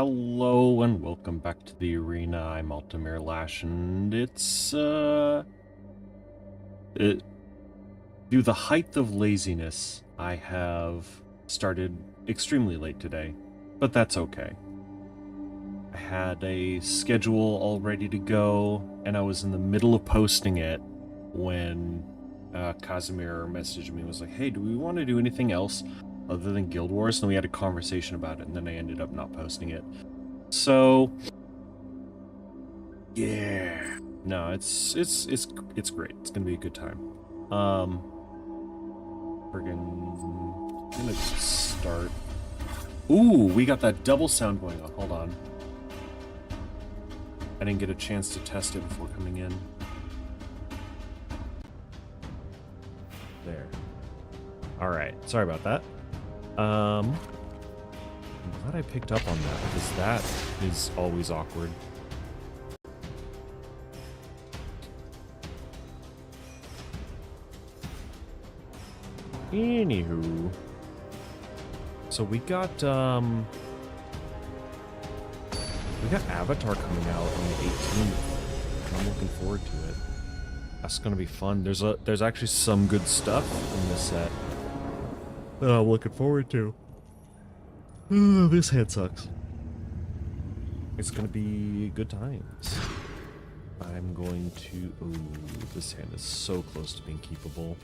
Hello and welcome back to the arena. I'm Altamir Lash, and it's due the height of laziness, I have started extremely late today, but that's okay. I had a schedule all ready to go, and I was in the middle of posting it when Casimir messaged me and was like, "Hey, do we want to do anything else other than Guild Wars?" And we had a conversation about it, and then I ended up not posting it. So, yeah, no, it's great. It's gonna be a good time. Gonna start. Ooh, we got that double sound going on. Hold on. I didn't get a chance to test it before coming in. There. All right. Sorry about that. I'm glad I picked up on that, because that is always awkward. Anywho. So we got Avatar coming out on the 18th, and I'm looking forward to it. That's gonna be fun. There's actually some good stuff in this set that I'm looking forward to. Oh, this head sucks. It's gonna be good times. I'm going to... Oh, this hand is so close to being keepable.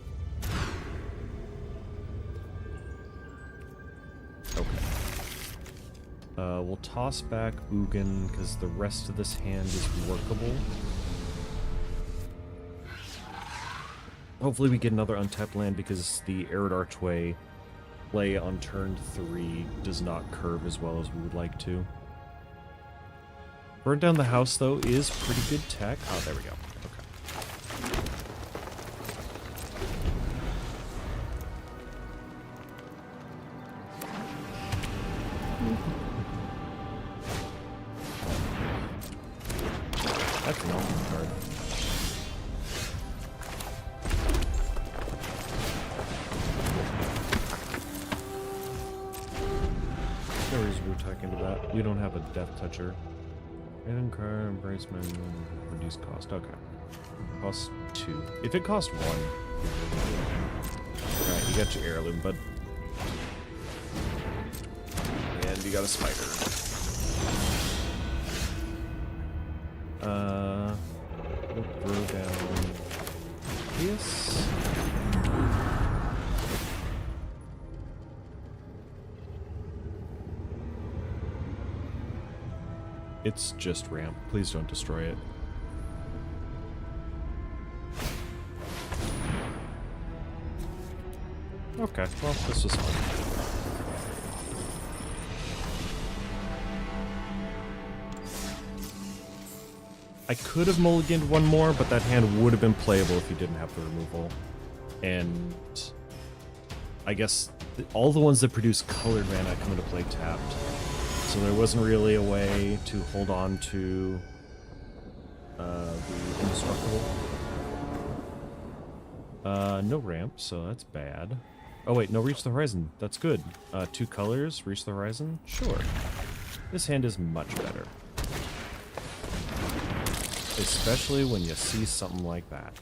Okay. We'll toss back Ugin, because the rest of this hand is workable. Hopefully we get another untapped land, because the Arid Archway play on turn 3 does not curve as well as we would like to. Burn Down the House, though, is pretty good tech. Oh, there we go. Okay. That's an awesome card. No reason to attack into that. We don't have a Death Toucher. Random card, embracement, reduce cost. Okay. Cost 2. If it cost 1. Alright, you got your heirloom, bud. And you got a spider. We'll throw down this. It's just ramp. Please don't destroy it. Okay, well, this was fun. I could have mulliganed one more, but that hand would have been playable if you didn't have the removal. And I guess all the ones that produce colored mana come into play tapped. So there wasn't really a way to hold on to the indestructible. No ramp, so that's bad. Oh wait, no Reach the Horizon. That's good. 2 colors, Reach the Horizon? Sure. This hand is much better. Especially when you see something like that.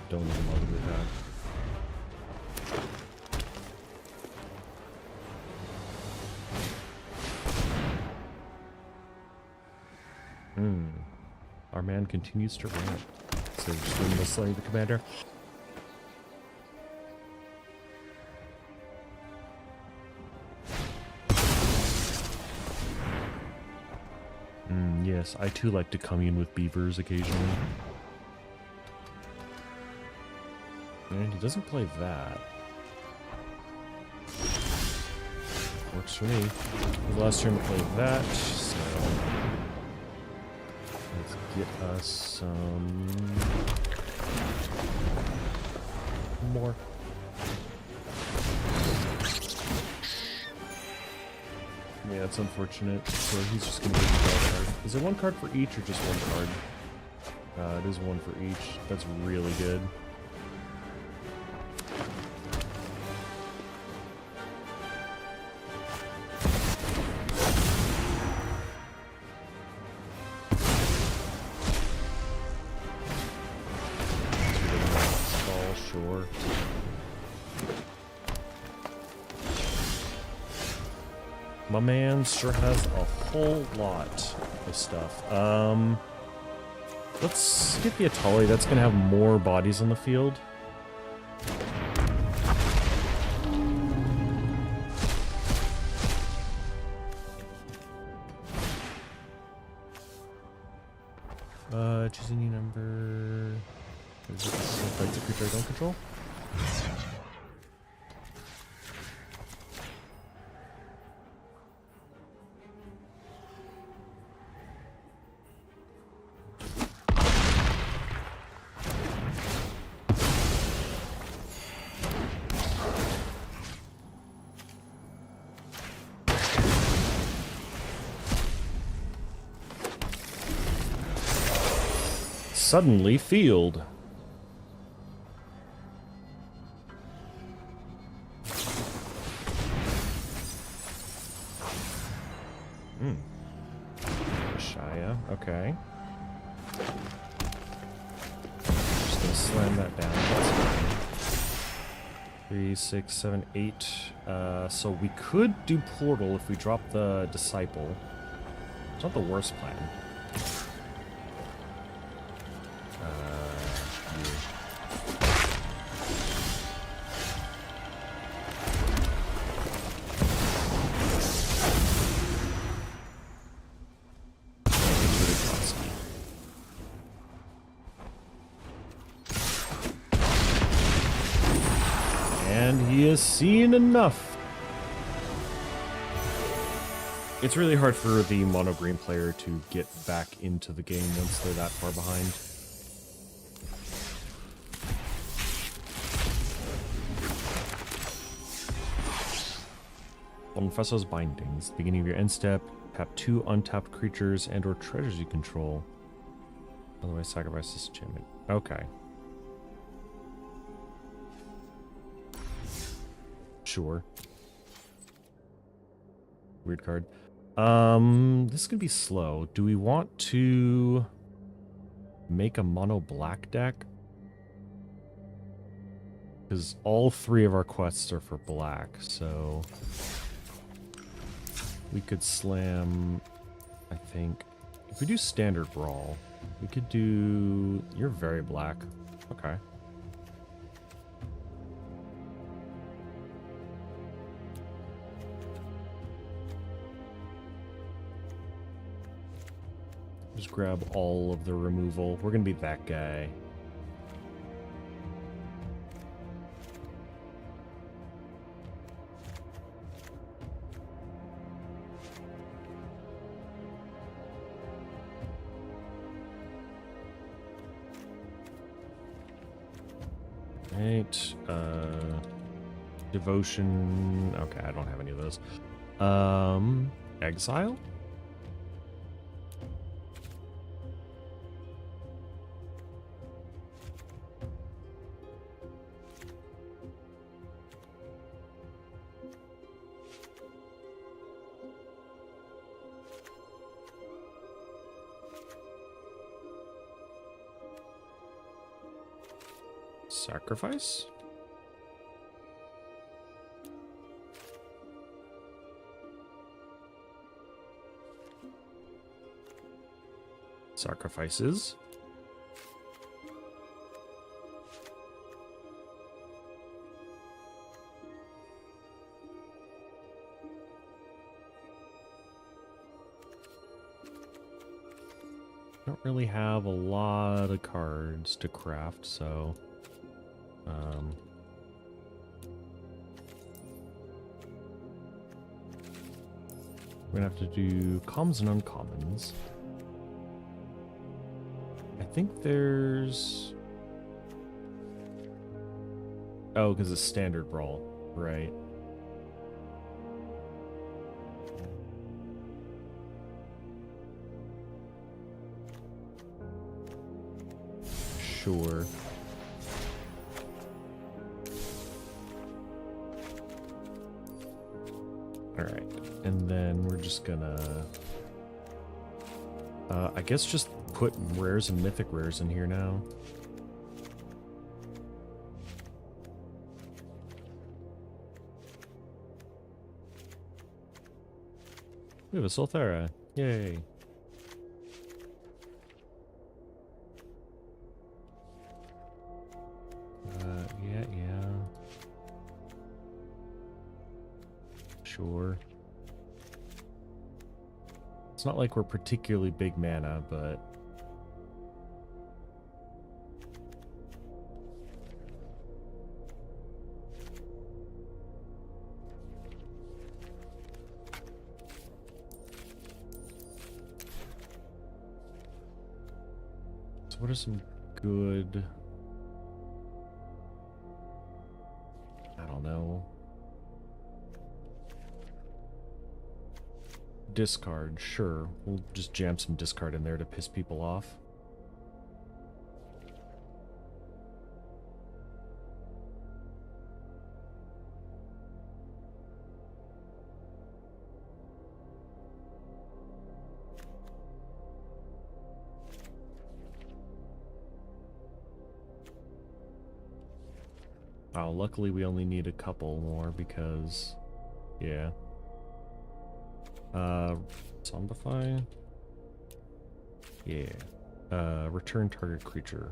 Don't even bother with that. Our man continues to ramp. So just going to slay the commander. Yes, I too like to commune with beavers occasionally. And he doesn't play that. Works for me. The last turn played that, so let's get us some More. Yeah, it's unfortunate. So he's just gonna get a card. Is it one card for each or just one card? It is one for each. That's really good. Sure. My man sure has a whole lot of stuff. Let's get the Atali. That's gonna have more bodies on the field. Choose any number. Is it fights a creature I don't control? Suddenly field. Shia, okay. Just gonna slam that down. That's fine. 3, 6, 7, 8. So we could do portal if we drop the disciple. It's not the worst plan. And he has seen enough. It's really hard for the mono green player to get back into the game once they're that far behind. On Fesso's Bindings, beginning of your end step, tap 2 untapped creatures and or treasures you control. Otherwise sacrifice this enchantment. Okay. Sure. Weird card. This could be slow. Do we want to make a mono black deck? Because all 3 of our quests are for black, so we could slam, I think. If we do standard brawl, we could do... You're very black. Okay. Just grab all of the removal. We're gonna be that guy. Right. Devotion. Okay, I don't have any of those. Exile? Sacrifice? Sacrifices. Don't really have a lot of cards to craft, so we're gonna have to do commons and uncommons. I think there's Oh, because it's standard brawl. Right. Sure. Alright. And then we're just gonna... I guess just put rares and mythic rares in here now. We have a Solthara. Yay. Yeah. Sure. It's not like we're particularly big mana, but... So what are some good... I don't know. Discard, sure. We'll just jam some discard in there to piss people off. Oh, luckily we only need a couple more because... Yeah. Zombify? Yeah. Return target creature.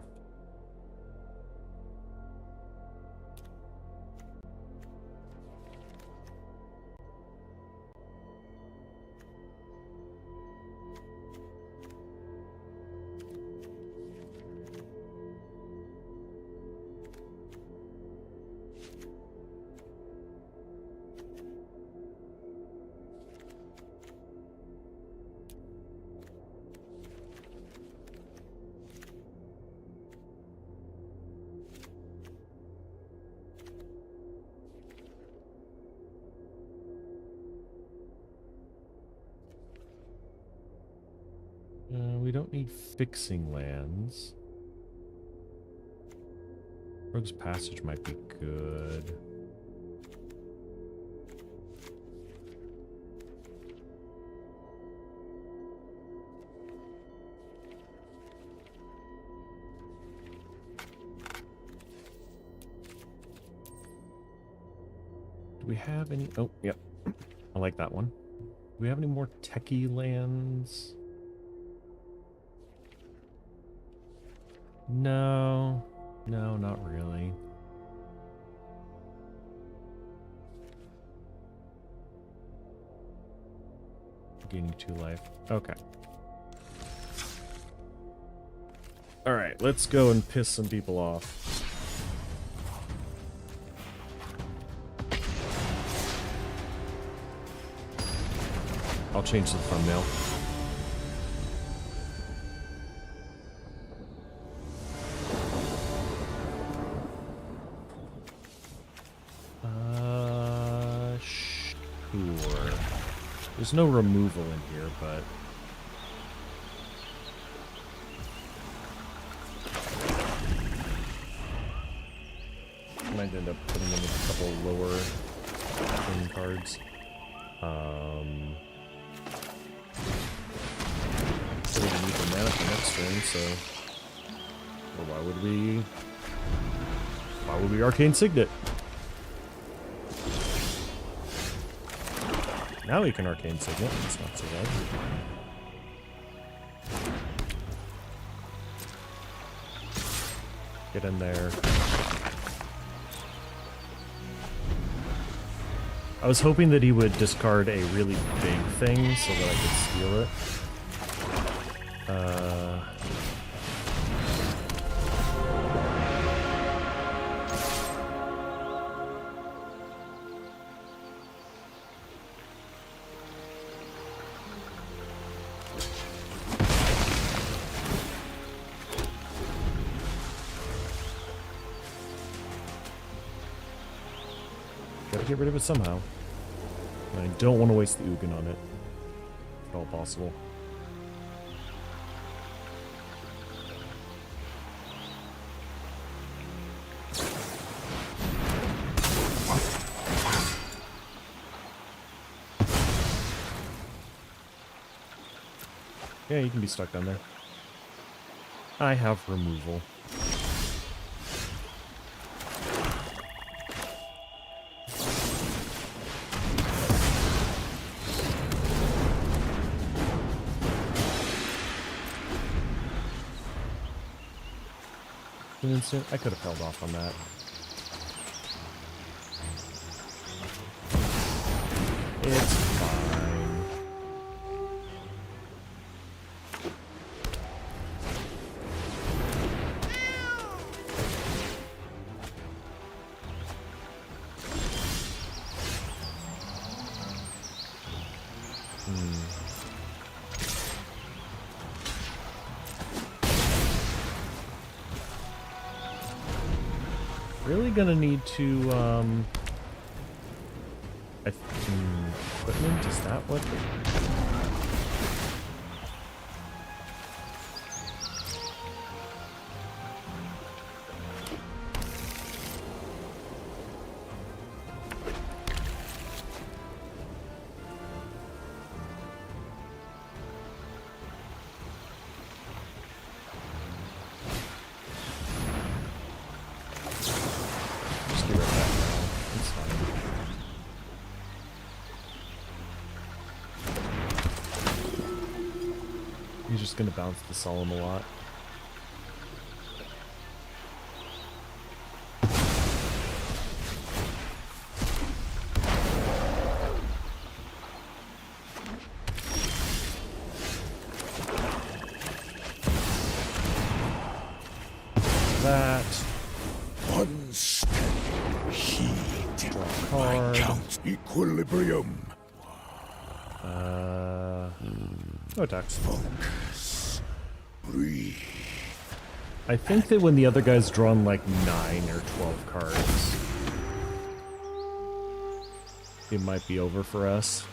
We don't need fixing lands. Rogue's Passage might be good. Do we have any... Oh, yep. I like that one. Do we have any more techie lands? No, not really. Gaining 2 life. Okay. Alright, let's go and piss some people off. I'll change the thumbnail. Sure. There's no removal in here, but... I might end up putting in a couple lower turn cards. So we need the mana for next turn, so... Well, why would we Arcane Signet? Now we can Arcane Signet. It's not so bad. Get in there. I was hoping that he would discard a really big thing so that I could steal it. Gotta get rid of it somehow. And I don't want to waste the Ugin on it, if at all possible. Yeah, you can be stuck down there. I have removal. An instant, I could have held off on that. It's fine. Really gonna need to, equipment, is that what? He's just gonna bounce the Solemn a lot. That. One step. Heed. Draw a card. Count equilibrium. No attacks. Focus. Breathe. I think that when the other guy's drawn like 9 or 12 cards, it might be over for us.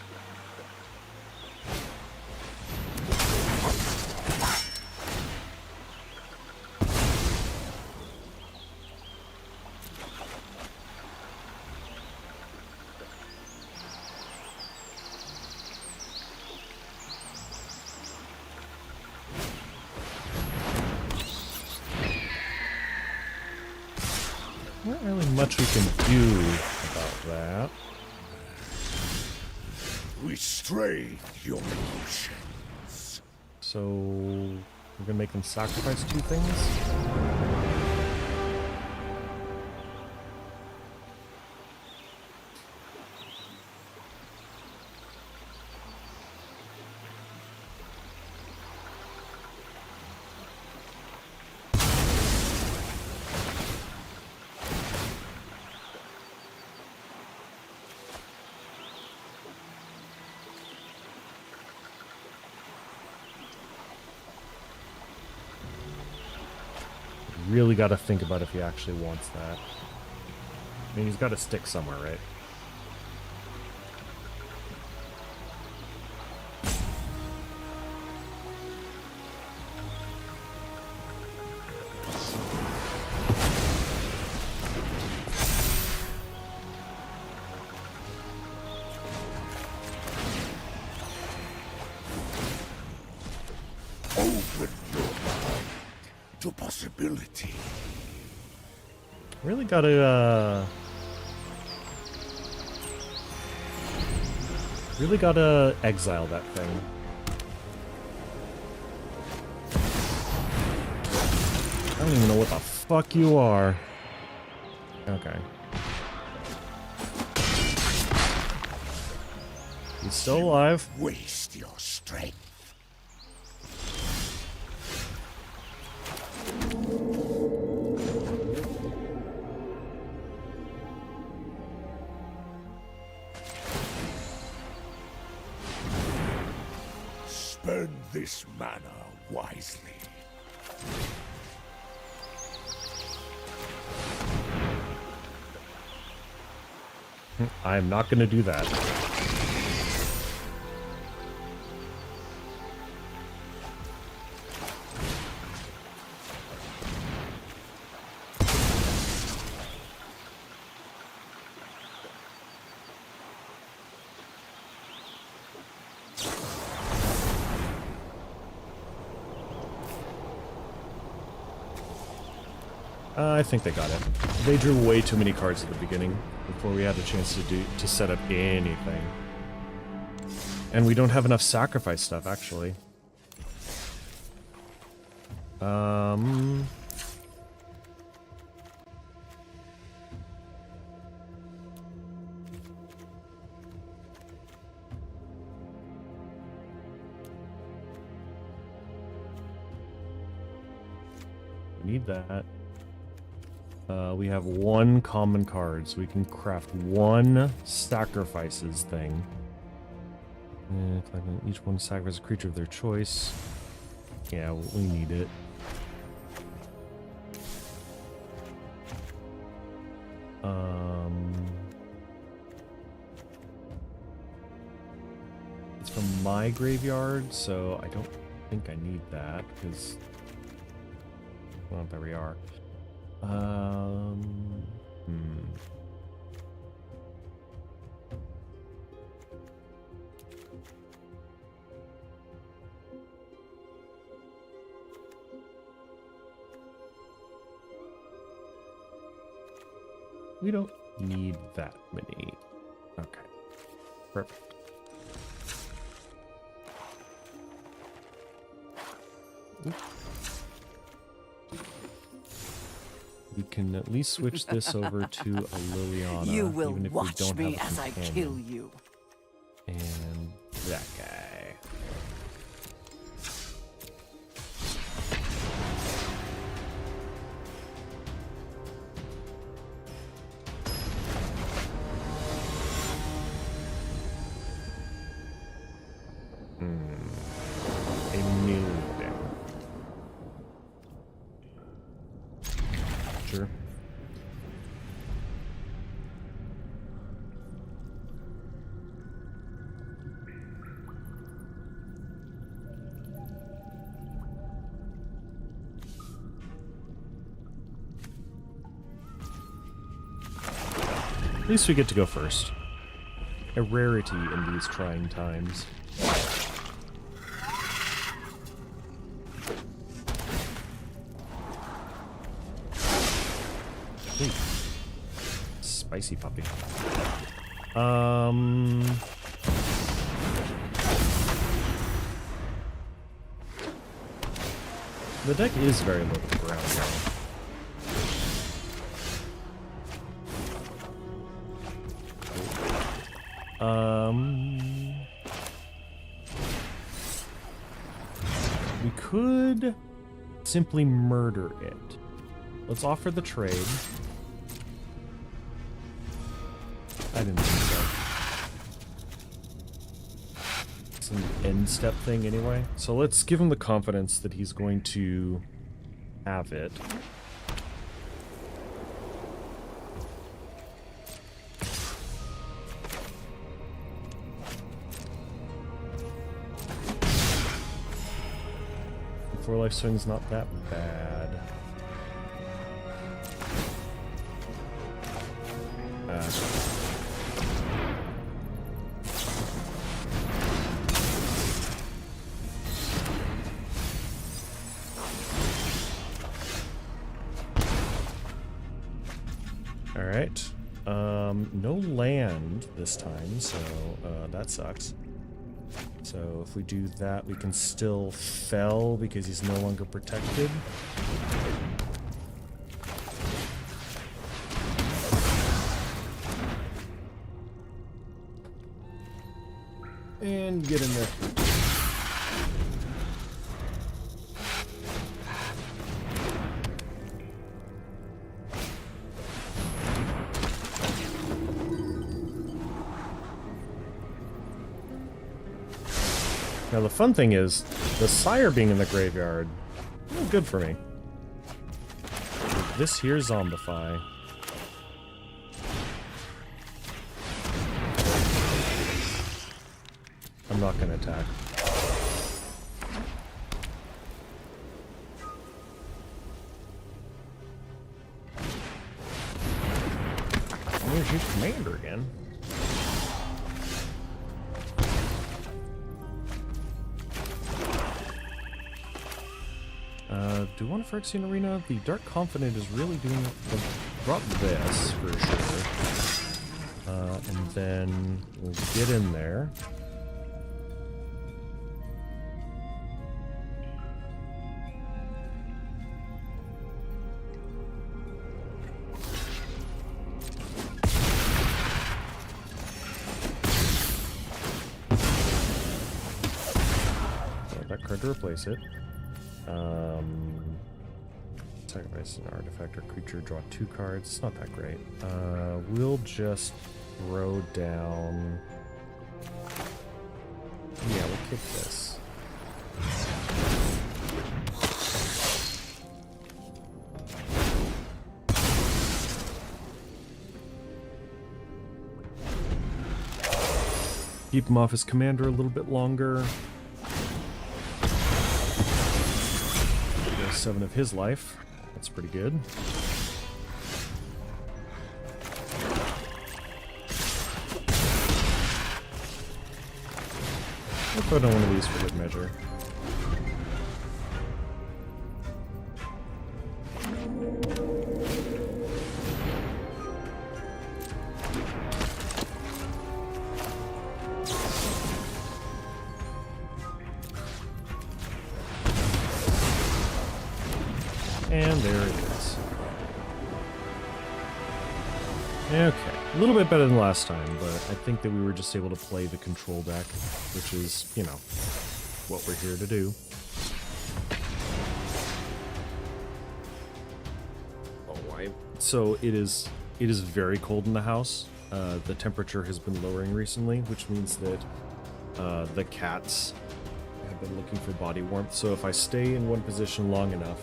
Not really much we can do about that. Restrain your emotions. So we're gonna make them sacrifice 2 things. Really got to think about if he actually wants that. I mean, he's got to stick somewhere, right? Open your mind to possibility. Really gotta, really gotta exile that thing. I don't even know what the fuck you are. Okay. He's still alive. Waste your strength. Spend this mana wisely. I'm not going to do that. I think they got it. They drew way too many cards at the beginning before we had a chance to set up anything. And we don't have enough sacrifice stuff, actually. We need that. We have one common card, so we can craft one sacrifices thing. Each one sacrifices a creature of their choice. Yeah, we need it. It's from my graveyard, so I don't think I need that, because... Well, there we are. We don't need that many. Okay. Perfect. Oops. We can at least switch this over to a Liliana. You will even if watch we don't me have a as I companion. kill you. And that guy. A million. Sure. At least we get to go first. A rarity in these trying times. Ooh. Spicy puppy. The deck is very low to the ground now. We could simply murder it. Let's offer the trade. I didn't think so. It's an end step thing anyway. So let's give him the confidence that he's going to have it. Four life swing's not that bad. Alright. No land this time, so that sucks. So if we do that, we can still fell because he's no longer protected. And get in there. Now the fun thing is, the Sire being in the graveyard, good for me. This here Zombify. I'm not going to attack. Oh, she's commander again. Do one Phyrexian Arena? The Dark Confidant is really doing drop this for sure. And then we'll get in there. That card to replace it. Sacrifice an artifact or creature, draw 2 cards. It's not that great. We'll just throw down. Yeah, we'll kick this. Keep him off his commander a little bit longer. 7 of his life. That's pretty good. I'll throw down one of these for good measure. And there it is. Okay, a little bit better than last time, but I think that we were just able to play the control deck, which is, you know, what we're here to do. So it is very cold in the house. The temperature has been lowering recently, which means that the cats have been looking for body warmth. So if I stay in one position long enough,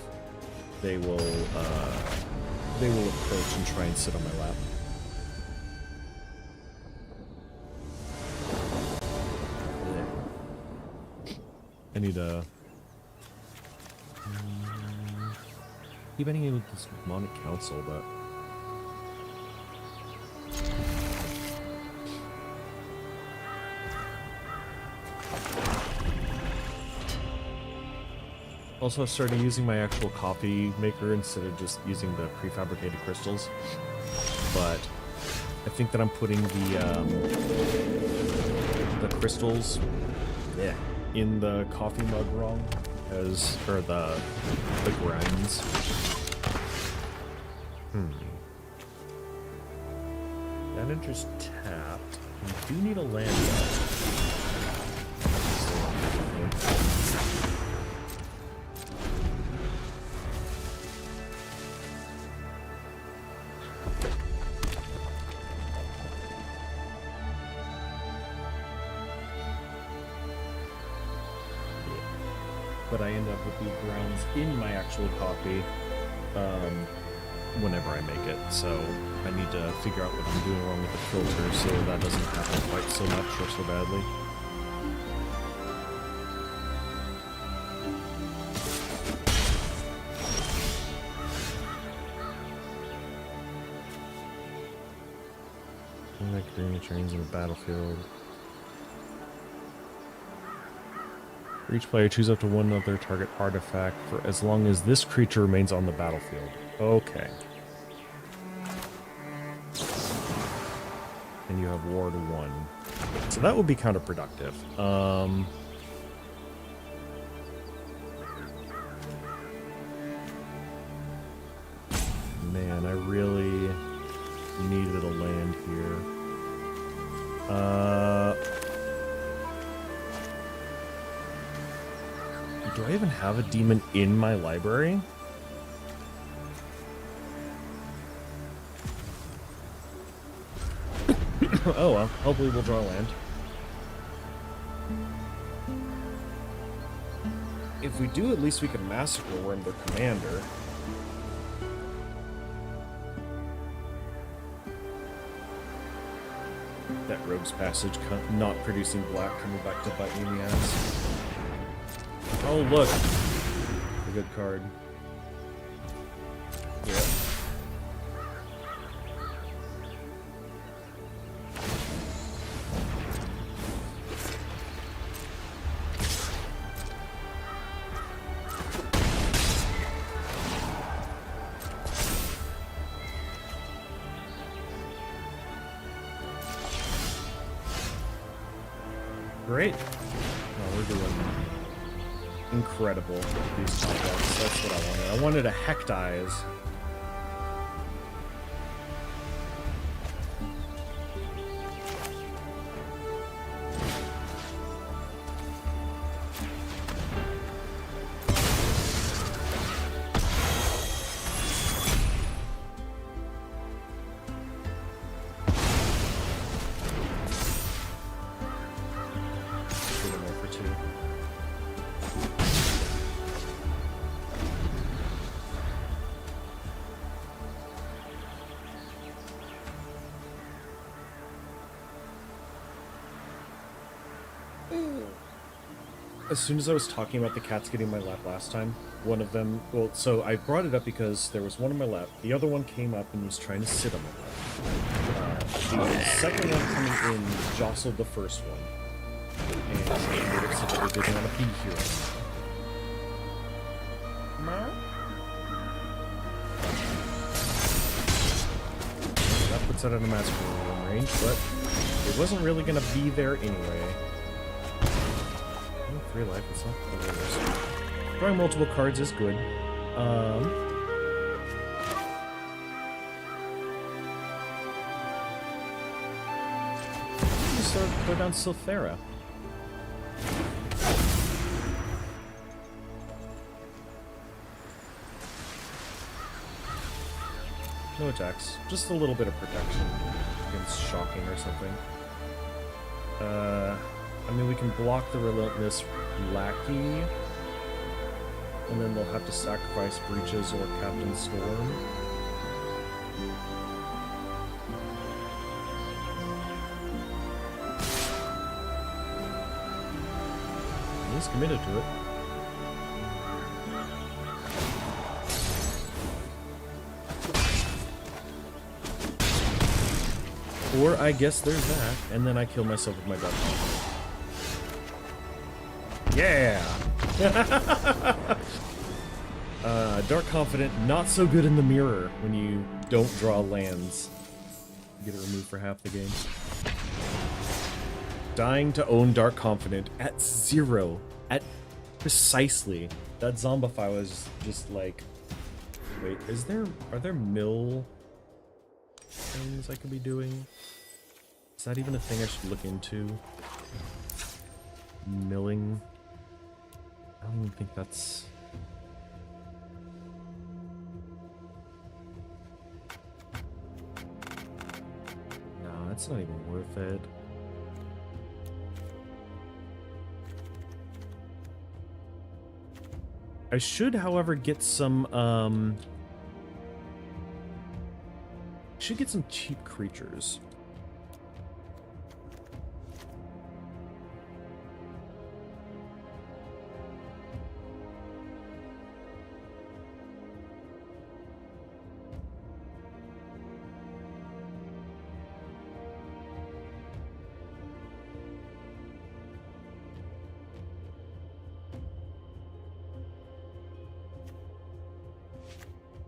they will approach and try and sit on my lap. I need a keep ending with this demonic council, but also I started using my actual coffee maker instead of just using the prefabricated crystals. But I think that I'm putting the crystals in the coffee mug wrong, or the grinds. That just tapped. We do need a land though. But I end up with the grounds in my actual copy whenever I make it. So I need to figure out what I'm doing wrong with the filter so that doesn't happen quite so much or so badly. Like green trains in the battlefield. For each player, choose up to one other target artifact for as long as this creature remains on the battlefield. Okay. And you have Ward 1. So that would be counterproductive. Man, I really needed a land here. Do I even have a demon in my library? Oh well, hopefully we'll draw land. If we do, at least we can massacre Worm their commander. That Rogue's Passage not producing black coming back to bite me in the ass. Oh, look! A good card. Yeah. Great. Oh, we're doing incredible with these top decks. That's what I wanted. I wanted a Hecht Eyes. As soon as I was talking about the cats getting my lap last time, one of them, well, so I brought it up because there was one on my lap. The other one came up and was trying to sit on my lap. The second one coming in jostled the first one. And made it so that they didn't want to be here. That puts it out of Masquerade range, but it wasn't really going to be there anyway. 3 life, it's not the worst. Drawing multiple cards is good. Just go down Silphera. No attacks, just a little bit of protection against shocking or something. I mean, we can block the Relentless Lackey, and then they'll have to sacrifice Breaches or Captain Storm. He's committed to it. Or I guess there's that, and then I kill myself with my Dark Confident. Yeah! Dark Confident, not so good in the mirror when you don't draw lands. You get it removed for half the game. Dying to own Dark Confident at 0. At precisely. That Zombify was just like... Wait, are there mill things I could be doing? Is that even a thing I should look into? Milling? I don't even think that's... No, it's not even worth it. I should, however, get some, should get some cheap creatures.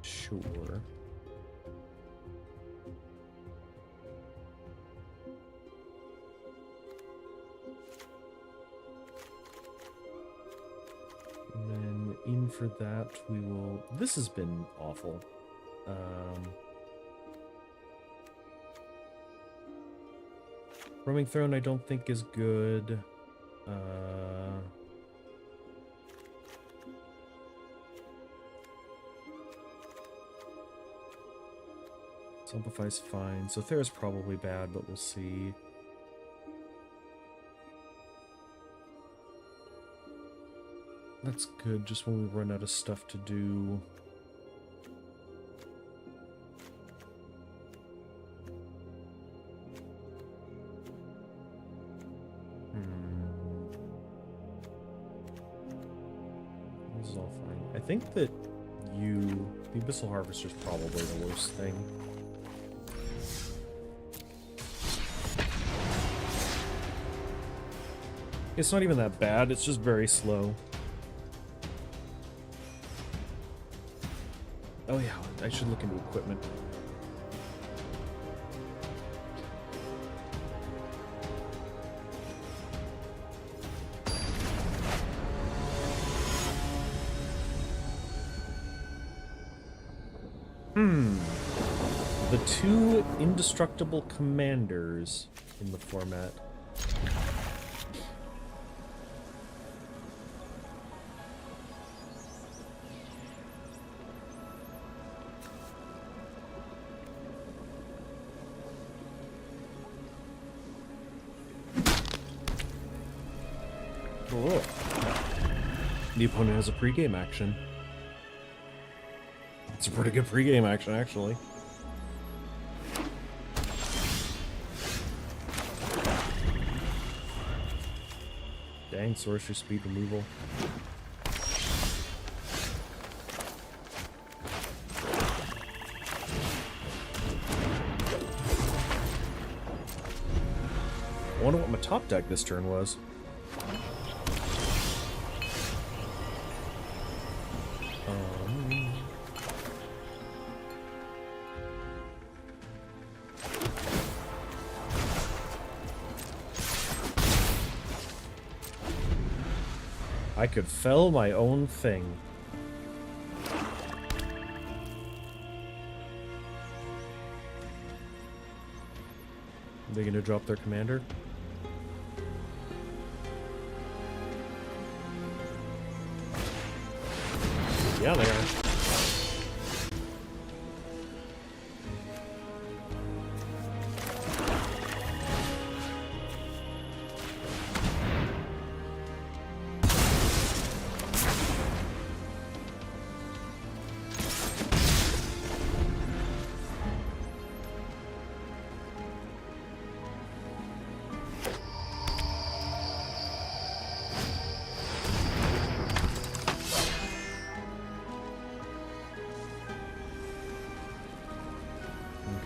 Sure. And then in for that we will... This has been awful. Roaming Throne I don't think is good. Amplify's fine. So Thera's probably bad, but we'll see. That's good, just when we run out of stuff to do. is all fine. I think that the Abyssal Harvester's probably the worst thing. It's not even that bad, it's just very slow. Oh yeah, I should look into equipment. The two indestructible commanders in the format. Oh. The opponent has a pregame action. It's a pretty good pregame action, actually. Dang, sorcery speed removal. I wonder what my top deck this turn was. I could fell my own thing. Are they gonna drop their commander? Yeah, they are.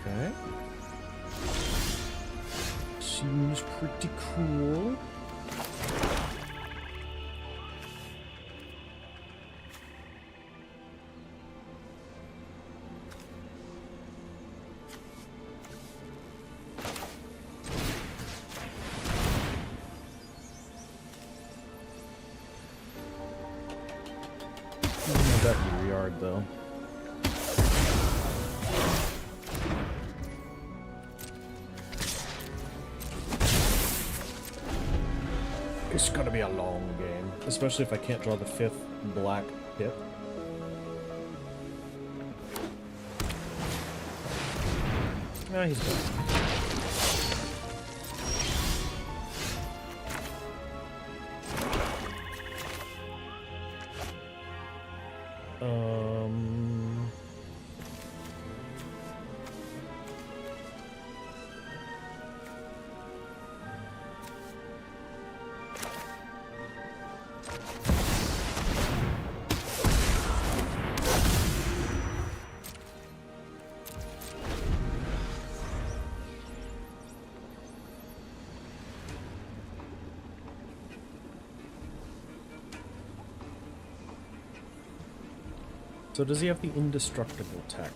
Okay. Seems pretty cool. That yard though. It's gonna be a long game, especially if I can't draw the 5th black pip. Nah, he's done. So does he have the indestructible tech?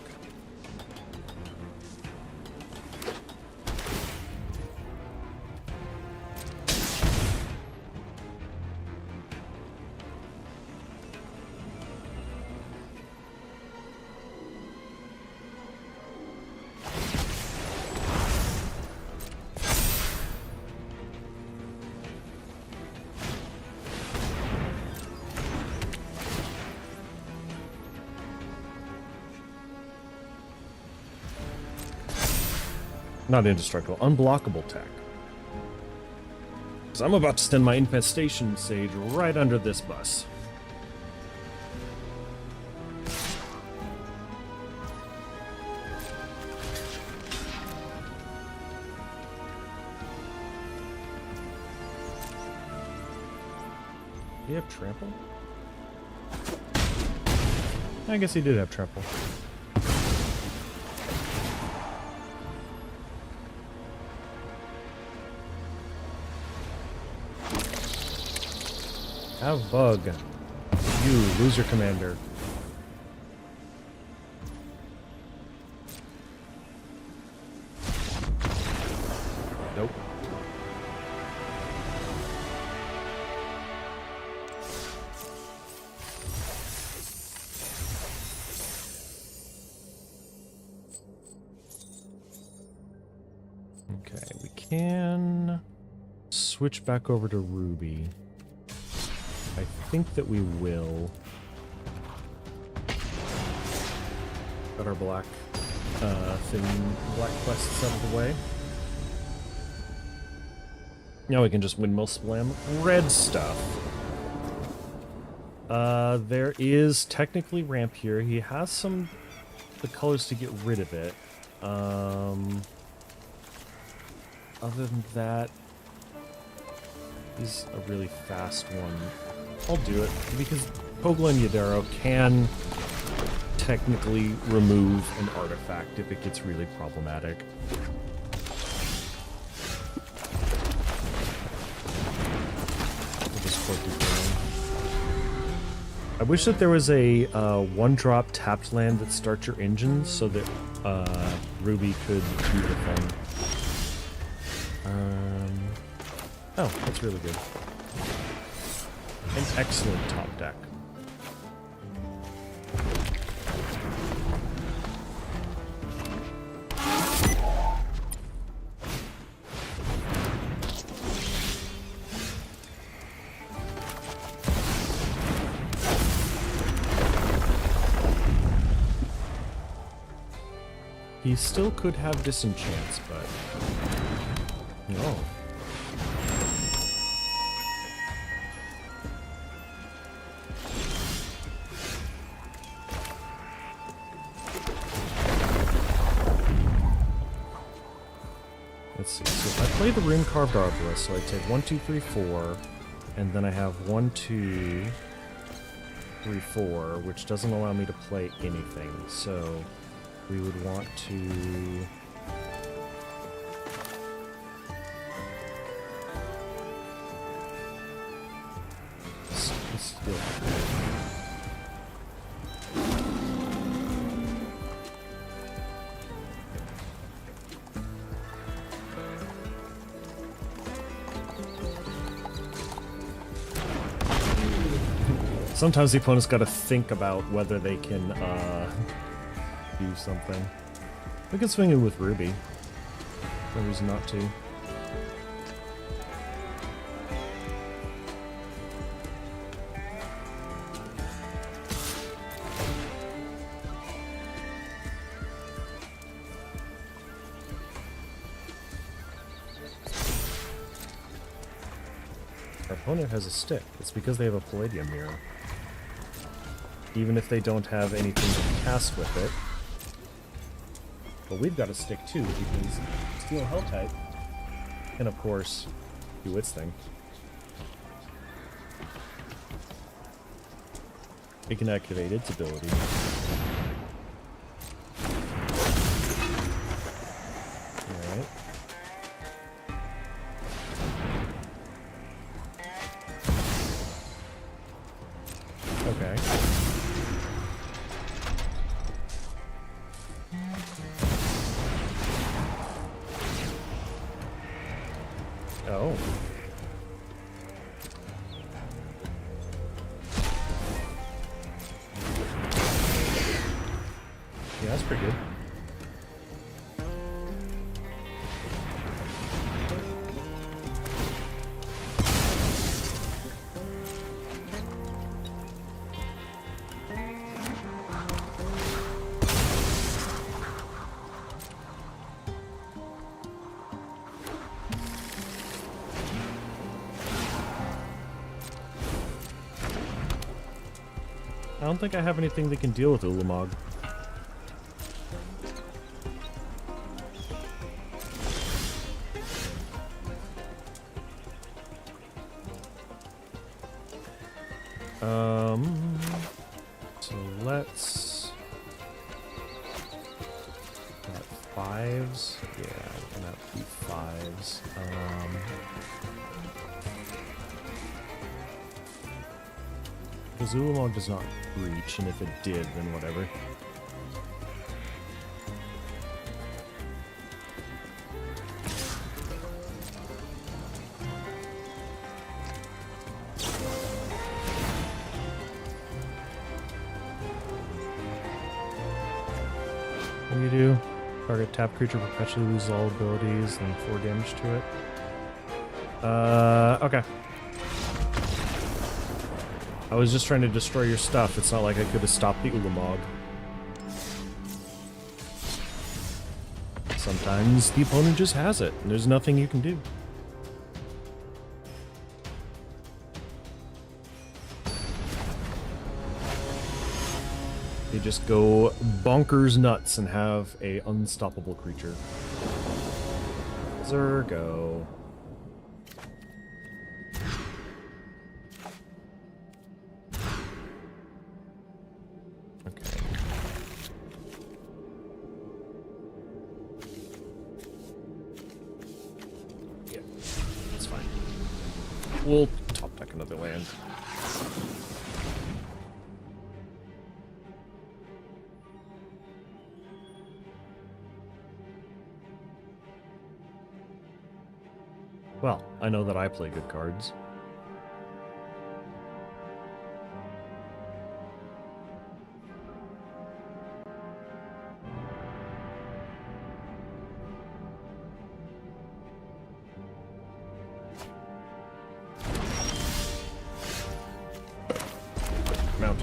Not indestructible, unblockable tech. Because I'm about to send my infestation sage right under this bus. Do you have trample? I guess he did have trample. Have bug. You lose your commander. Nope. Okay, we can switch back over to Ruby. I think that we will. Got our black black quests out of the way. Now we can just windmill splam red stuff. There is technically ramp here. He has the colors to get rid of it. Other than that, he's a really fast one. I'll do it, because Pogla and Yadaro can technically remove an artifact if it gets really problematic. We'll just quote it down. I wish that there was a one-drop tapped land that starts your engine so that Ruby could do the thing. Oh, that's really good. An excellent top deck. He still could have disenchants, but no. Let's see. So if I play the Rune Carved Arbalest, so I take 1, 2, 3, 4, and then I have 1, 2, 3, 4, which doesn't allow me to play anything. So we would want to steal. Sometimes the opponent's got to think about whether they can do something. We can swing in with Ruby. No reason not to. Our opponent has a stick. It's because they have a Palladium Mirror. Even if they don't have anything to cast with it. But we've got a stick too, because Steel Hell type can, of course, do its thing. It can activate its ability. Alright. Okay. Oh. Yeah, that's pretty good. I don't think I have anything that can deal with Ulamog. So let's... Got 5s? Yeah, I'm gonna have to be 5s. The Zul'Mog does not reach, and if it did, then whatever. What do you do? Target tap creature perpetually loses all abilities, then 4 damage to it. Okay. I was just trying to destroy your stuff. It's not like I could have stopped the Ulamog. Sometimes the opponent just has it, and there's nothing you can do. They just go bonkers nuts and have a unstoppable creature. Zergo. Okay. Yeah, that's fine. We'll top deck another land. Well, I know that I play good cards. Mount.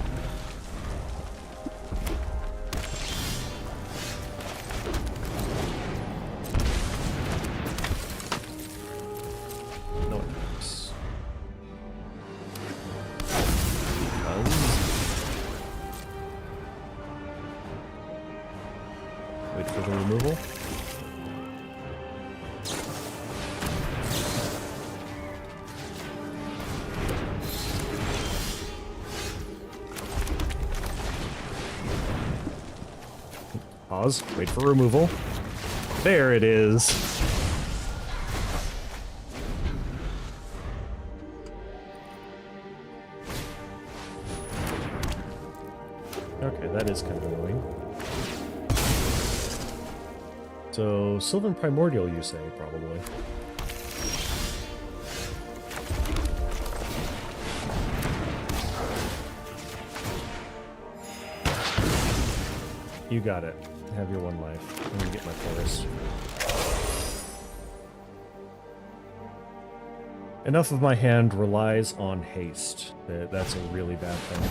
No one knows. Wait for the removal. Pause. Wait for removal. There it is. Okay, that is kind of annoying. So, Sylvan Primordial, you say, probably. You got it. Have your 1 life. I'm gonna get my forest. Enough of my hand relies on haste. That's a really bad thing.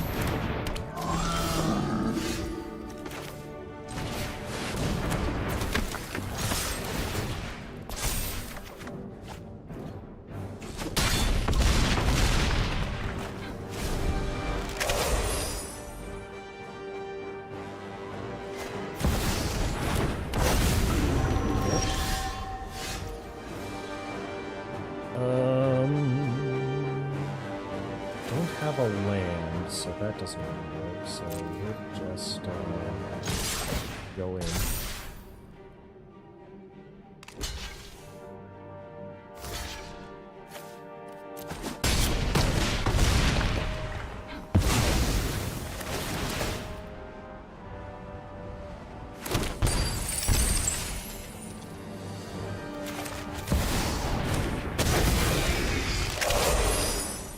Don't have a land, so that doesn't really work. So we'll just go in.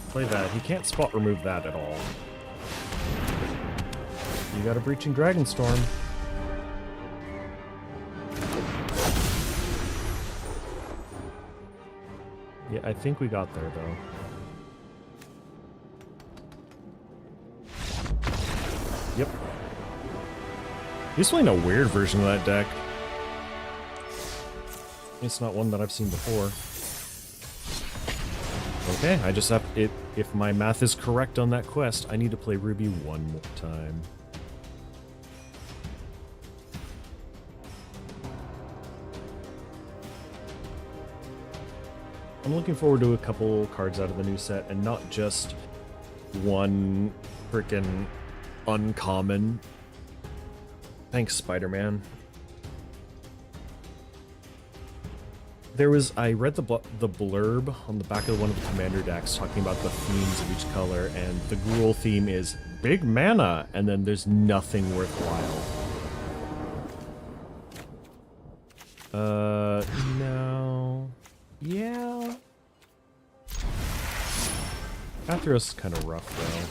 Play that. He can't spot remove that at all. You got a Breaching Dragonstorm. Yeah, I think we got there, though. Yep. He's playing a weird version of that deck. It's not one that I've seen before. Okay, I just have... If my math is correct on that quest, I need to play Ruby 1 more time. I'm looking forward to a couple cards out of the new set, and not just one frickin' uncommon. Thanks, Spider-Man. I read the blurb on the back of one of the commander decks talking about the themes of each color, and the Gruul theme is big mana, and then there's nothing worthwhile. No. Yeah. Athros is kind of rough, though.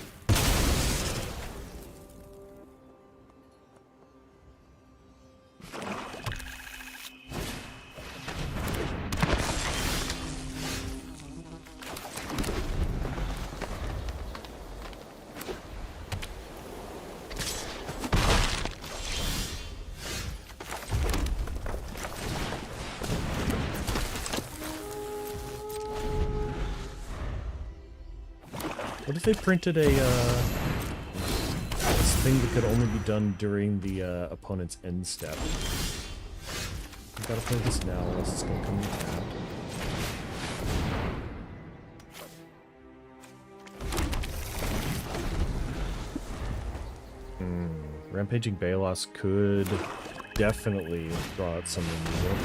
What if they printed a this thing that could only be done during the opponent's end step? I gotta play this now, unless it's gonna come out. Rampaging Balos could definitely draw out some removal.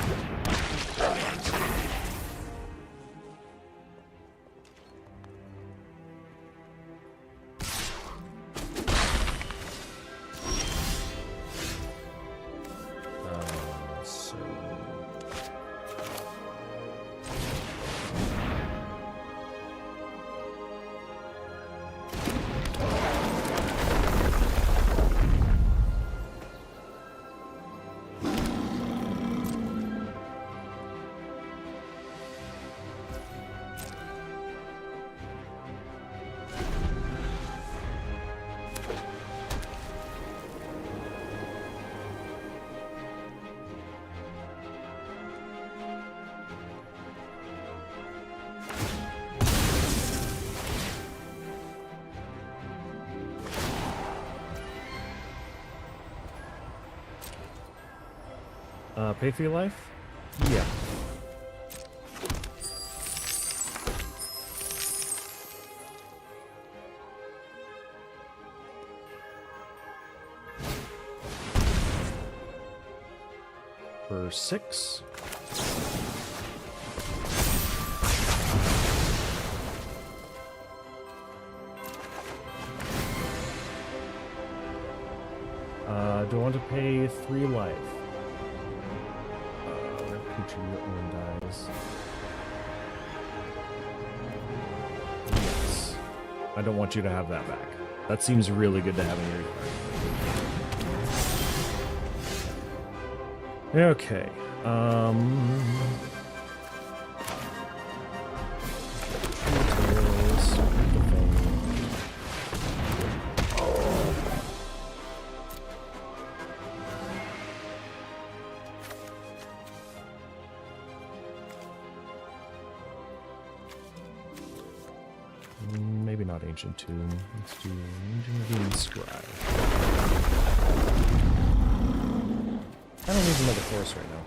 Pay for your life? Yeah. For 6. Do I want to pay 3 life? Creature your own dies. Yes. I don't want you to have that back. That seems really good to have in your card. Okay. Maybe not Ancient Tomb. Let's do Ancient Scribe. I don't need another force right now.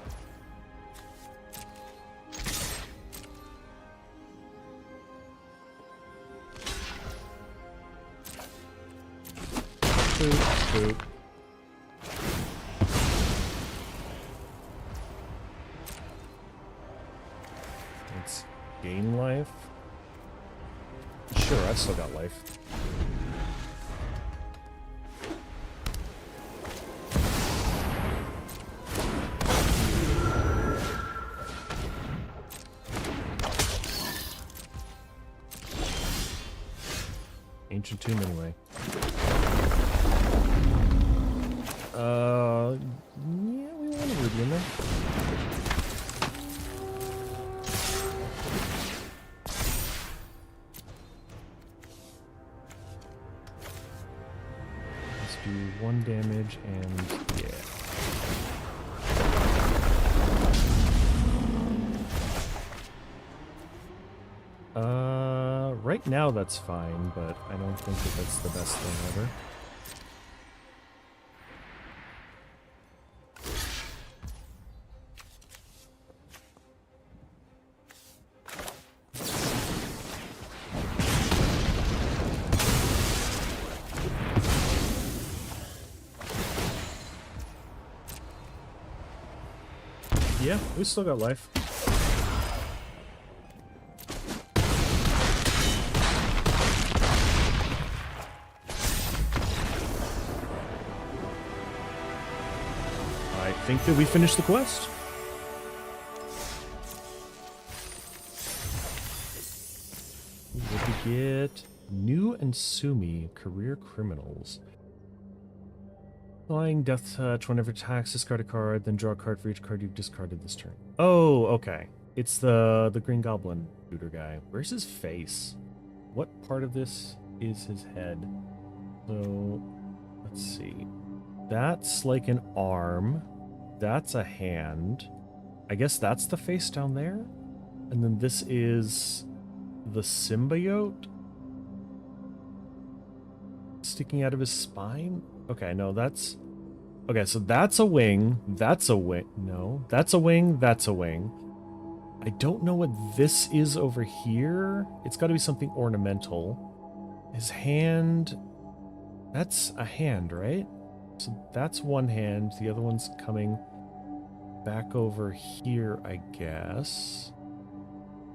Boop. Let's gain life. Sure, I've still got life. Ancient Tomb anyway. Yeah, we want a ruby in there. Let's do 1 damage and yeah. Right now that's fine, but I don't think that that's the best thing ever. Yeah, we still got life. I think that we finished the quest. What did we get? New and Sumi, career criminals. Flying death touch. Whenever attacks, discard a card, then draw a card for each card you've discarded this turn. Oh, okay. It's the Green Goblin shooter guy. Where's his face? What part of this is his head? So, let's see. That's like an arm. That's a hand. I guess that's the face down there. And then this is the symbiote sticking out of his spine. Okay, no, that's... Okay, so that's a wing. That's a wing. No, that's a wing. That's a wing. I don't know what this is over here. It's got to be something ornamental. His hand... That's a hand, right? So that's one hand. The other one's coming back over here, I guess.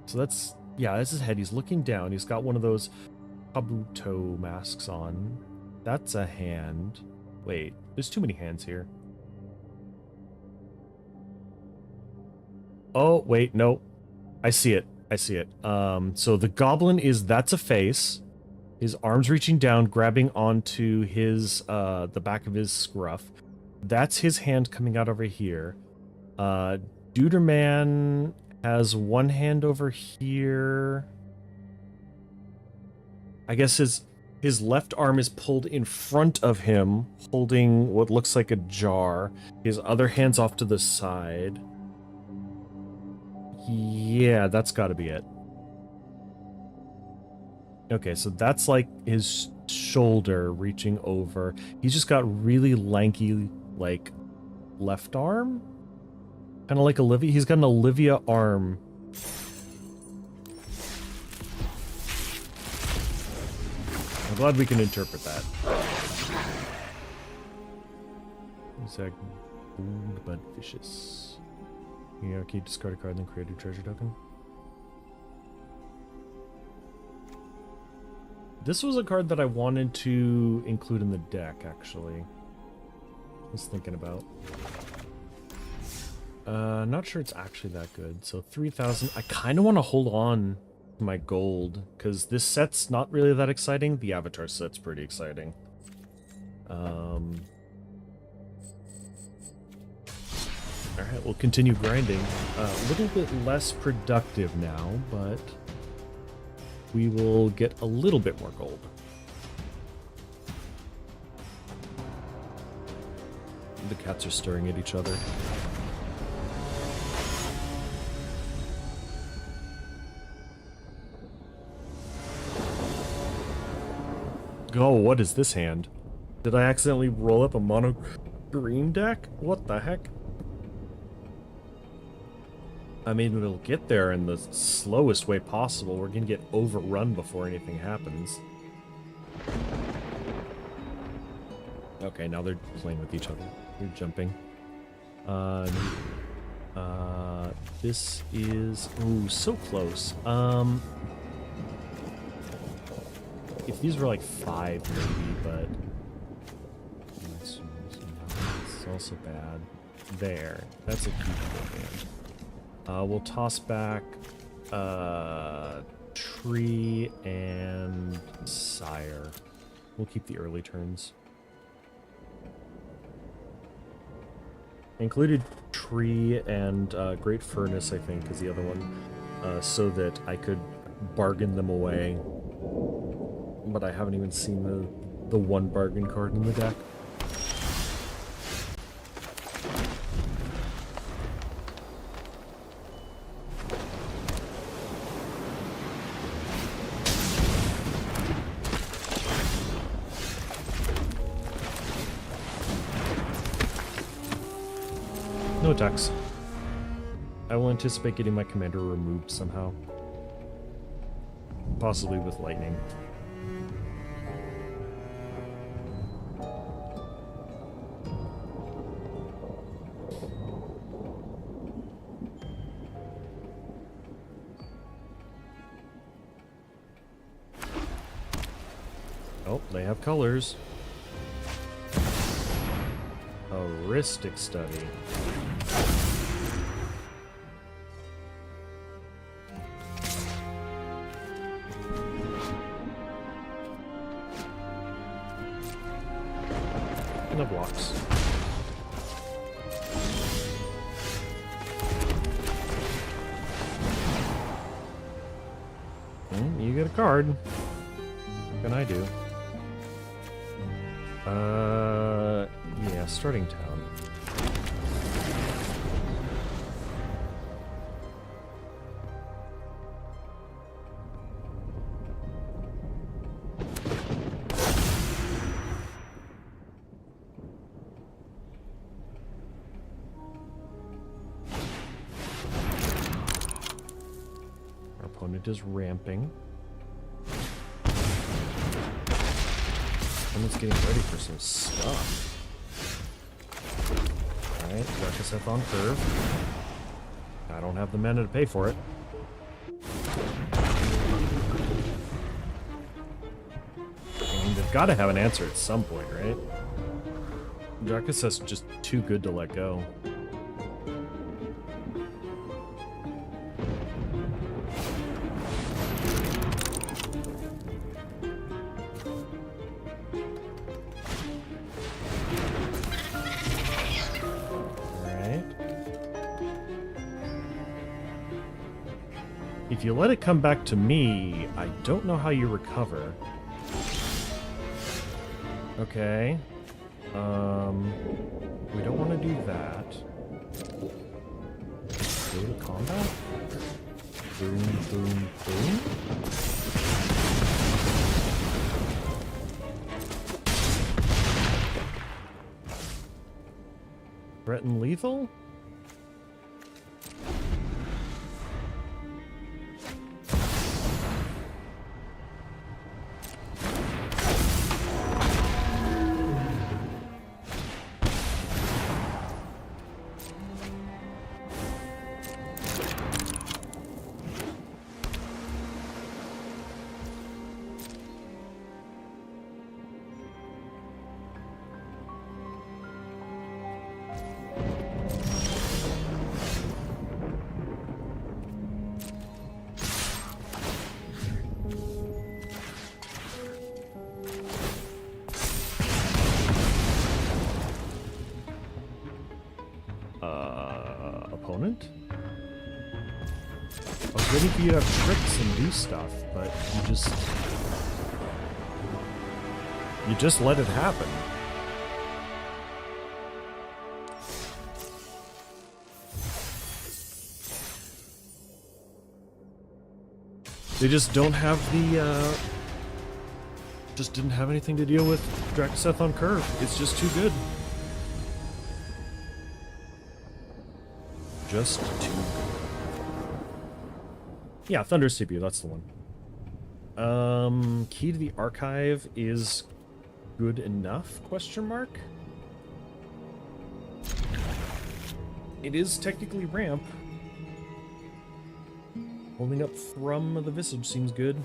So that's... Yeah, that's his head. He's looking down. He's got one of those Kabuto masks on. That's a hand. Wait, there's too many hands here. Oh, wait, no. I see it. I see it. So the goblin is... That's a face. His arms reaching down, grabbing onto his, the back of his scruff. That's his hand coming out over here. Duderman has one hand over here. I guess his left arm is pulled in front of him, holding what looks like a jar. His other hand's off to the side. Yeah, that's got to be it. Okay, so that's like his shoulder reaching over. He's just got really lanky, like, left arm? Kind of like Olivia. He's got an Olivia arm. I'm glad we can interpret that. Exact wound, but vicious. Yeah, okay, discard a card, then create a treasure token. This was a card that I wanted to include in the deck, actually. I was thinking about. Not sure it's actually that good. So 3,000. I kind of want to hold on to my gold, because this set's not really that exciting. The Avatar set's pretty exciting. Alright, we'll continue grinding. A little bit less productive now, but we will get a little bit more gold. The cats are staring at each other. Oh, what is this hand? Did I accidentally roll up a mono green deck? What the heck? I mean, it'll get there in the slowest way possible. We're gonna get overrun before anything happens. Okay, now they're playing with each other. They're jumping. This is... Ooh, so close. If these were like 5, maybe, but... It's also bad. There. That's a huge hand. We'll toss back Tree and Sire. We'll keep the early turns. Included Tree and Great Furnace, I think, is the other one, so that I could bargain them away. But I haven't even seen the one bargain card in the deck. No attacks. I will anticipate getting my commander removed somehow. Possibly with lightning. Oh, they have colors. Heuristic study. And the blocks. You get a card. What can I do? Yeah, starting town. Our opponent is ramping. Someone's getting ready for some stuff. Alright, Darkest on curve. I don't have the mana to pay for it. I mean, they've got to have an answer at some point, right? Darkest is just too good to let go. If you let it come back to me, I don't know how you recover. Okay. We don't want to do that. Go to combat? Boom, boom, boom. Threaten lethal? Opponent? I was waiting for you to have tricks and do stuff, but you just let it happen. They just don't have the, just didn't have anything to deal with Drakaseth on curve. It's just too good. Just too good. Yeah, Thunder CPU, that's the one. Key to the archive is good enough? Question mark? It is technically ramp. Holding up from the Visage seems good.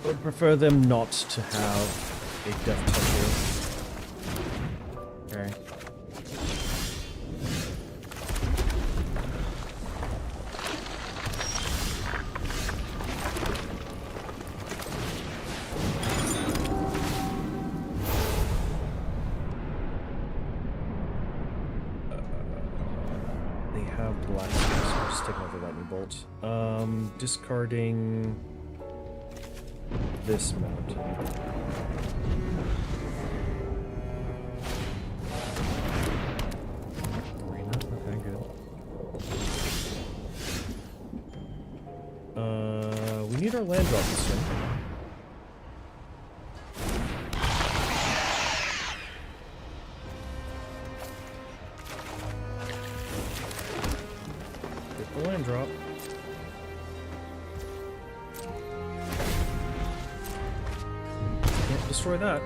I would prefer them not to have a death toucher. Okay. They have black, so I'm just taking out the lightning bolt. Discarding this mount. Arena? Okay, good. need our land drop this turn. Get the land drop. Can't destroy that.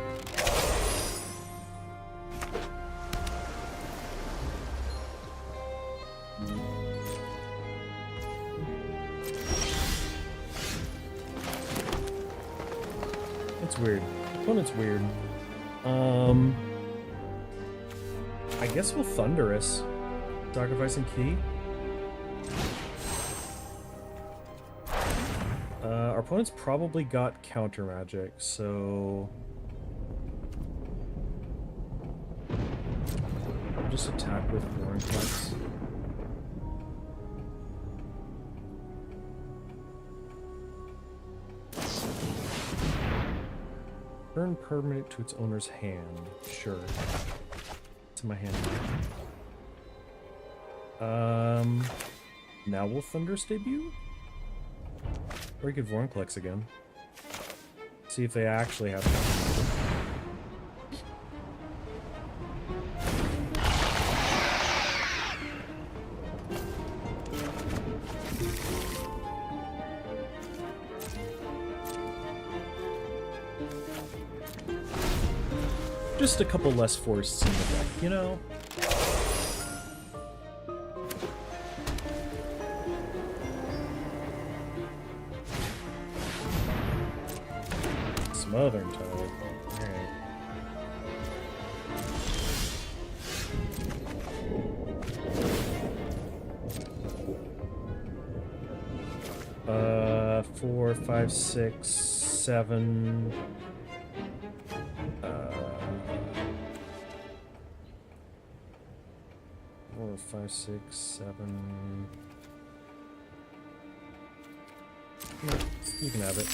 It's weird. Opponent's weird. I guess we'll Thunderous. Sacrificing key. Our opponent's probably got counter magic, so I'll just attack with Warnclex. Turn permanent to its owner's hand. Sure. It's in my hand. Now we'll Thunderous debut? Or we could Vornclex again. See if they actually have just a couple less forests in the deck, you know? Smothering Toad. Alright. Four, five, six, seven. 4, 5, 6, 7. No, you can have it.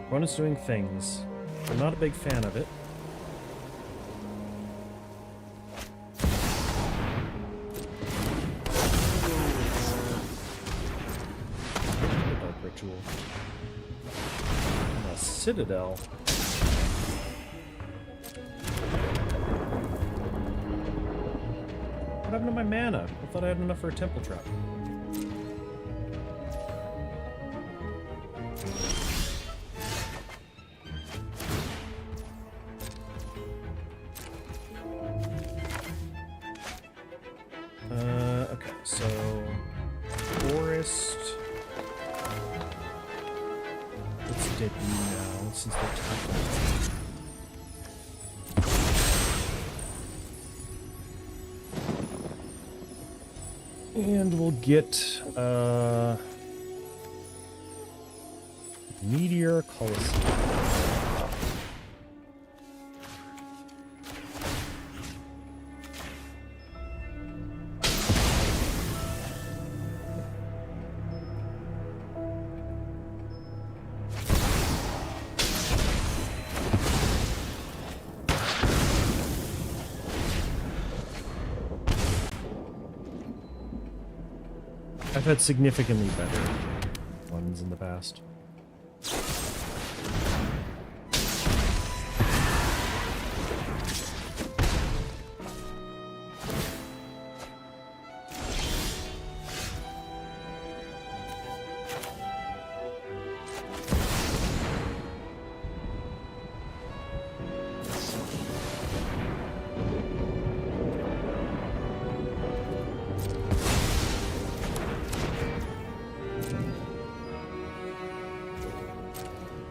Opponent's doing things. I'm not a big fan of it. Dark Ritual. And a Citadel. What happened to my mana? I thought I had enough for a Temple Trap. Okay, so Forest. Let's debut now since they're tapping. And we'll get Meteor Colosseum. I've had significantly better ones in the past.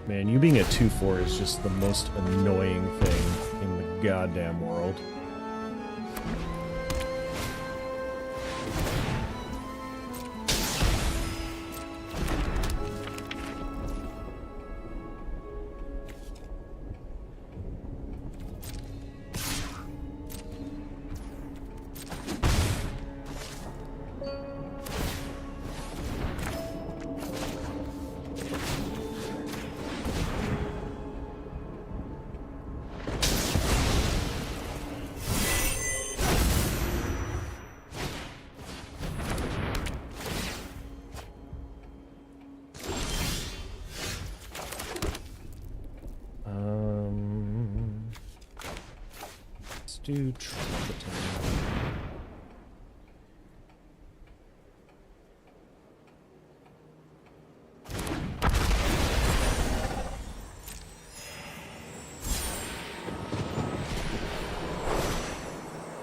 Man, you being a 2/4 is just the most annoying thing in the goddamn world. do trumpeting.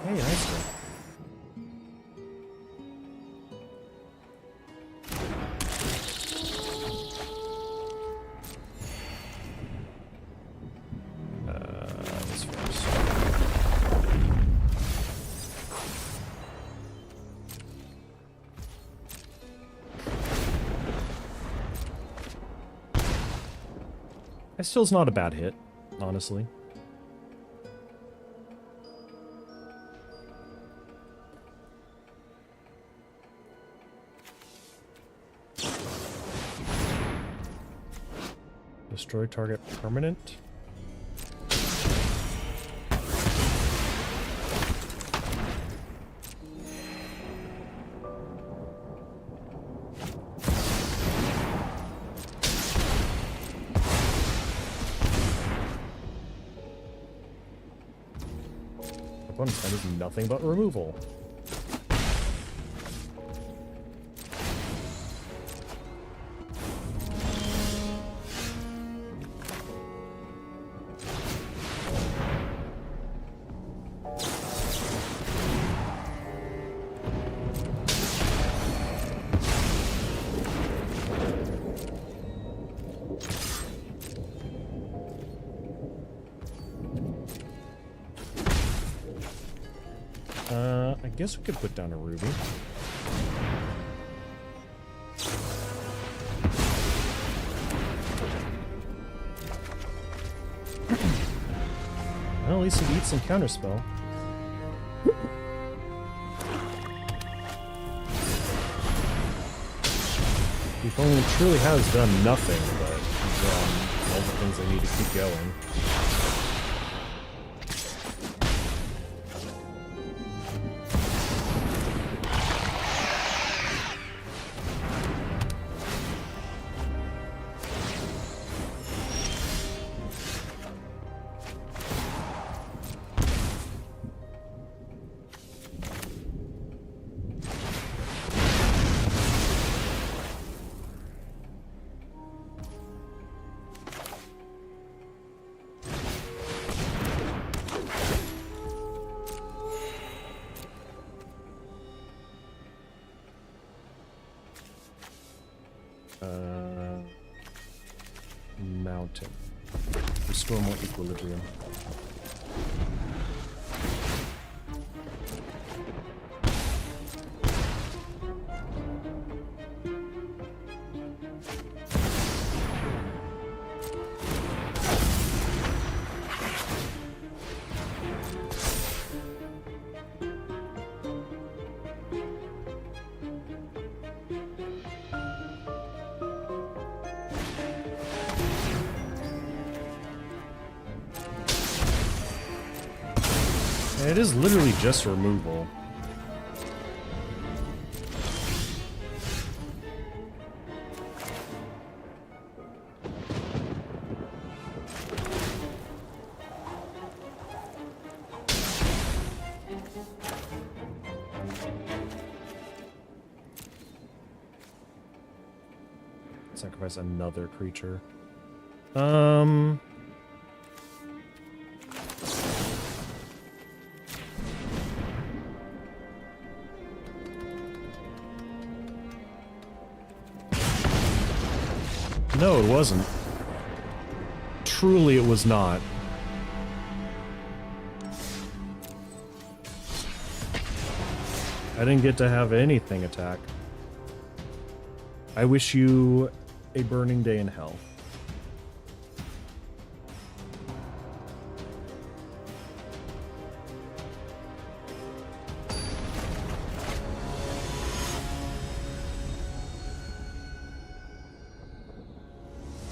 Hey, nice one. This first. That still's not a bad hit, honestly. Destroy target permanent. Opponent's hand is nothing but removal. I guess we could put down a ruby. Well, at least it eats some counterspell. The opponent truly has done nothing, but done all the things they need to keep going. Mountain. Restore more equilibrium. It is literally just removal. Sacrifice another creature. No, it wasn't. Truly, it was not. I didn't get to have anything attack. I wish you a burning day in hell.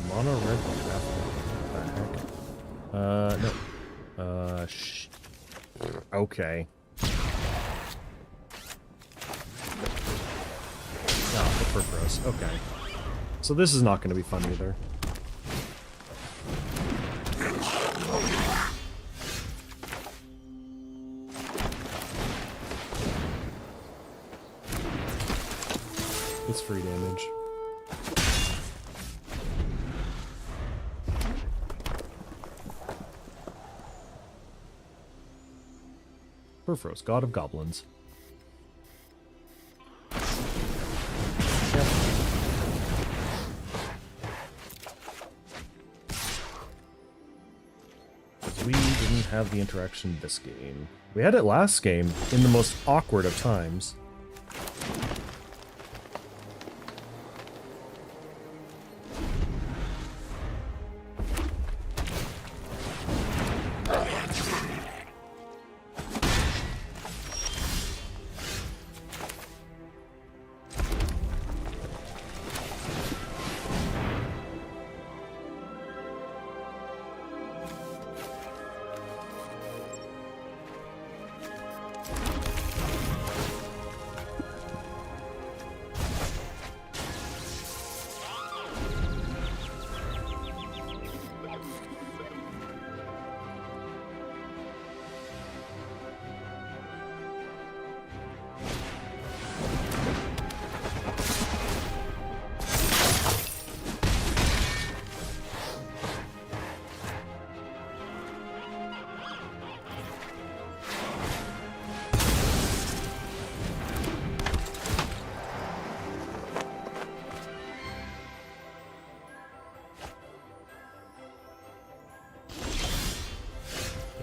Mono red trap. What the heck? No. Okay. Oh, the Purpose. Okay. So this is not going to be fun either. free damage. Furfros, god of goblins. Yep. We didn't have the interaction this game. We had it last game in the most awkward of times.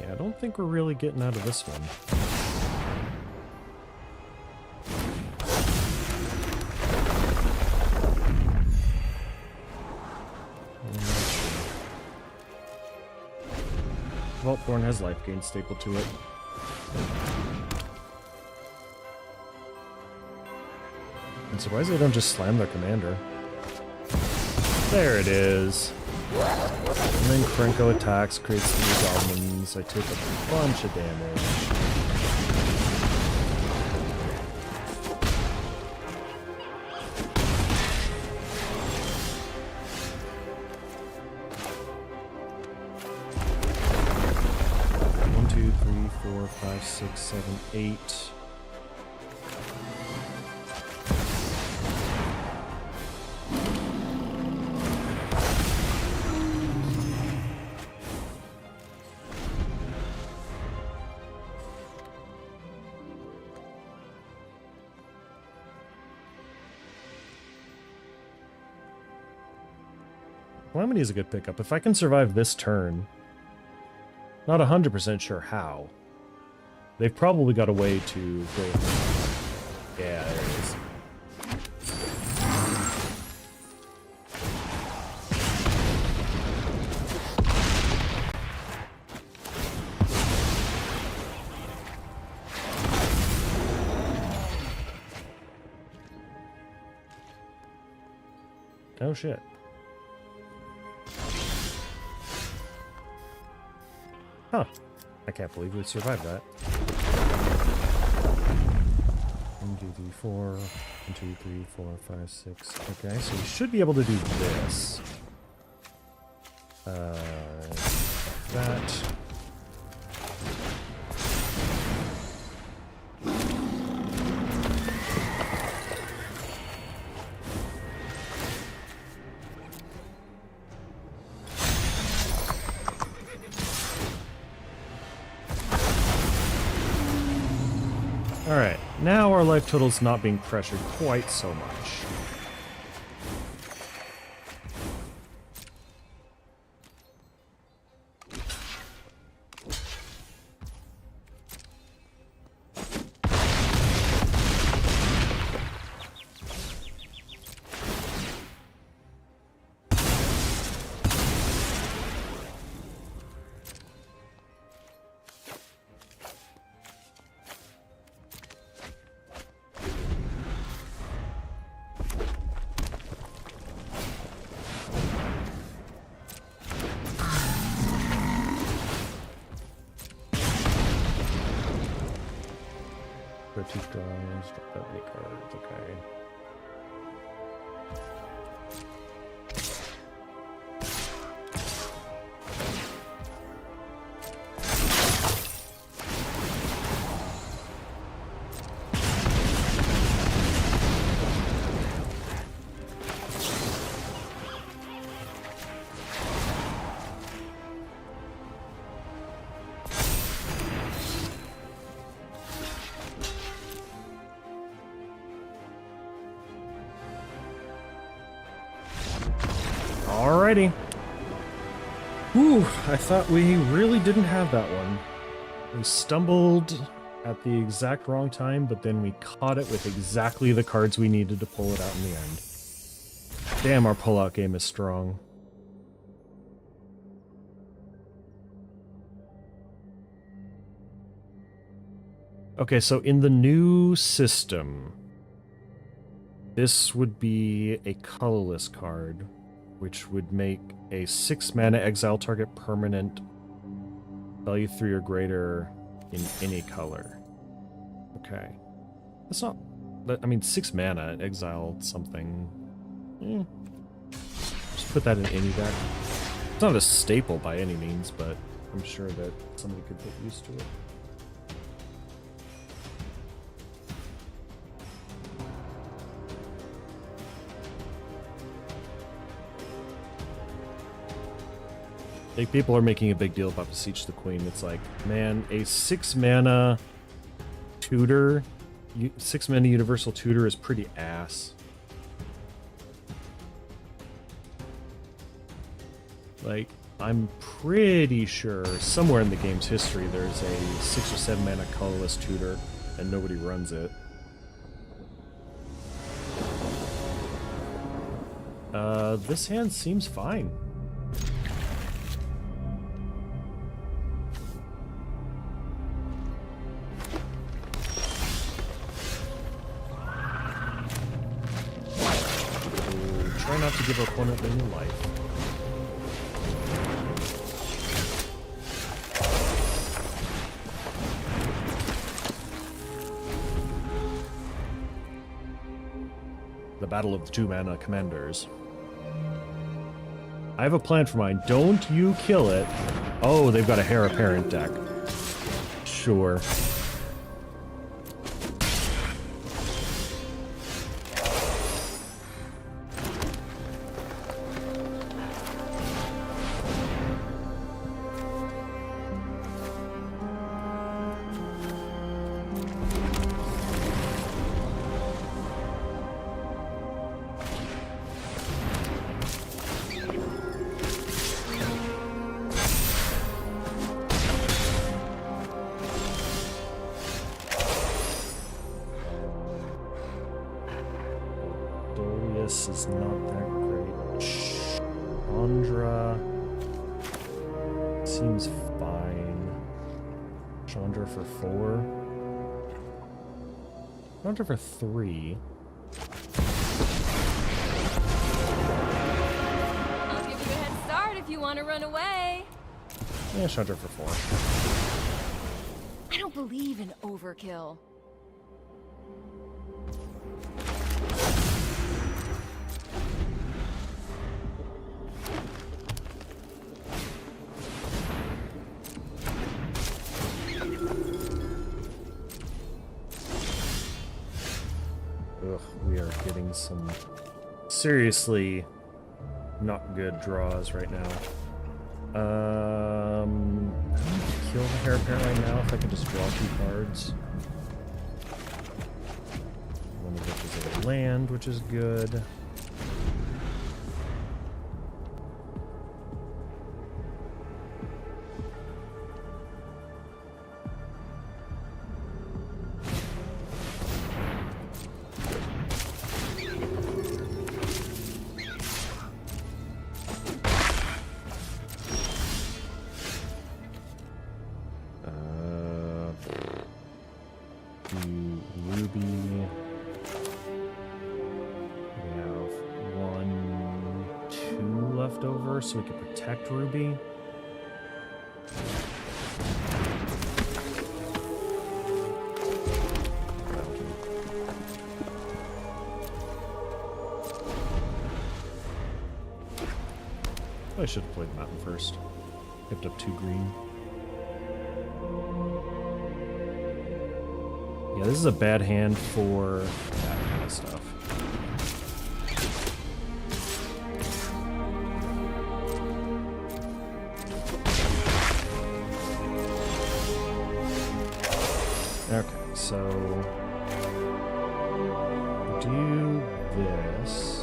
I don't think we're really getting out of this one. Vaultborn has life gain stapled to it. I'm surprised they don't just slam their commander. There it is. And then Krenko attacks, creates 3 goblins. I take a bunch of damage. One, 2, 3, 4, 5, 6, 7, 8. Calamity is a good pickup. If I can survive this turn, not 100% sure how. They've probably got a way to go. Yeah, there it is. Oh shit. Huh. I can't believe we survived that. 1, 2, 3, 4. 1, 2, 3, 4, 5, 6. Okay, so we should be able to do this. That. Alright, now our life total's not being pressured quite so much. Go 2 draws, drop that many cards, okay. Alrighty. Whew, I thought we really didn't have that one. We stumbled at the exact wrong time, but then we caught it with exactly the cards we needed to pull it out in the end. Damn, our pullout game is strong. Okay, so in the new system, this would be a colorless card, which would make a 6 mana exile target permanent, value 3 or greater in any color. Okay. That's not... I mean, 6 mana, exile something. Just put that in any deck. It's not a staple by any means, but I'm sure that somebody could get used to it. Like, people are making a big deal about Beseech the Queen. It's like, man, a 6 mana tutor, 6 mana universal tutor is pretty ass. Like, I'm pretty sure somewhere in the game's history there's a 6 or 7 mana colorless tutor and nobody runs it. This hand seems fine. Try not to give our opponent any life. The Battle of the 2 Mana Commanders. I have a plan for mine. Don't you kill it. Oh, they've got a Heir Apparent deck. Sure. Is not that great. Chandra seems fine. Chandra for 4. Chandra for 3. I'll give you a head start if you want to run away. Yeah, Chandra for 4. I don't believe in overkill. Ugh, we are getting some seriously not good draws right now. I don't need to kill the Heir Apparent right now if I can just draw 2 cards. One of which is a land, which is good. Ruby. We have 1, 2 left over, so we can protect Ruby. I should have played the mountain first. Picked up 2 green. Yeah, this is a bad hand for that kind of stuff. Okay, so do this.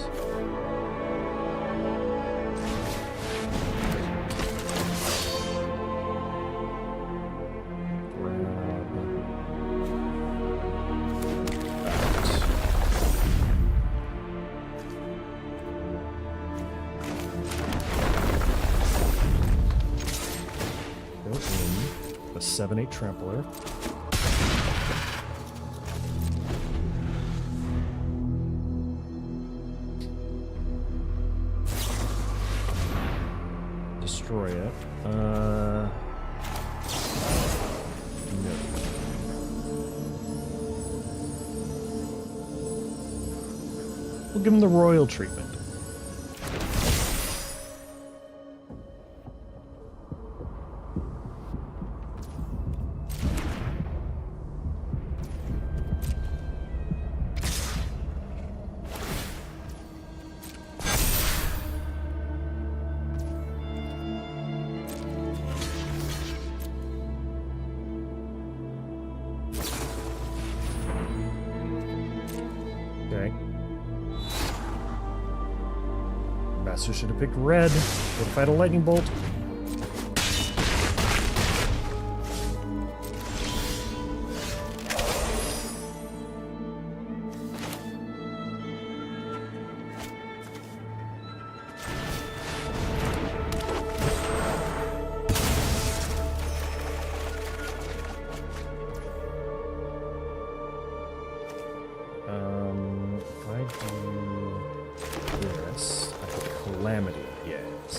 7/8 trampler. Destroy it. No. We'll give him the royal treatment. Okay. Master should have picked red. Would fight a lightning bolt. If I do this, I have calamity, yes.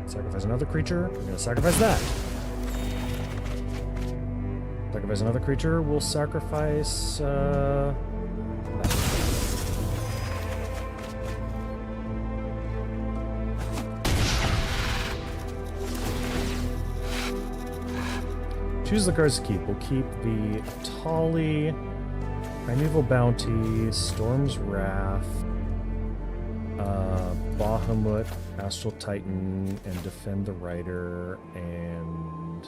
Sacrifice another creature. I'm gonna sacrifice that. Sacrifice another creature. We'll sacrifice that. Choose the cards to keep. We'll keep the Tali, Primeval Bounty, Storm's Wrath, Bahamut, Astral Titan, and Defend the Rider, and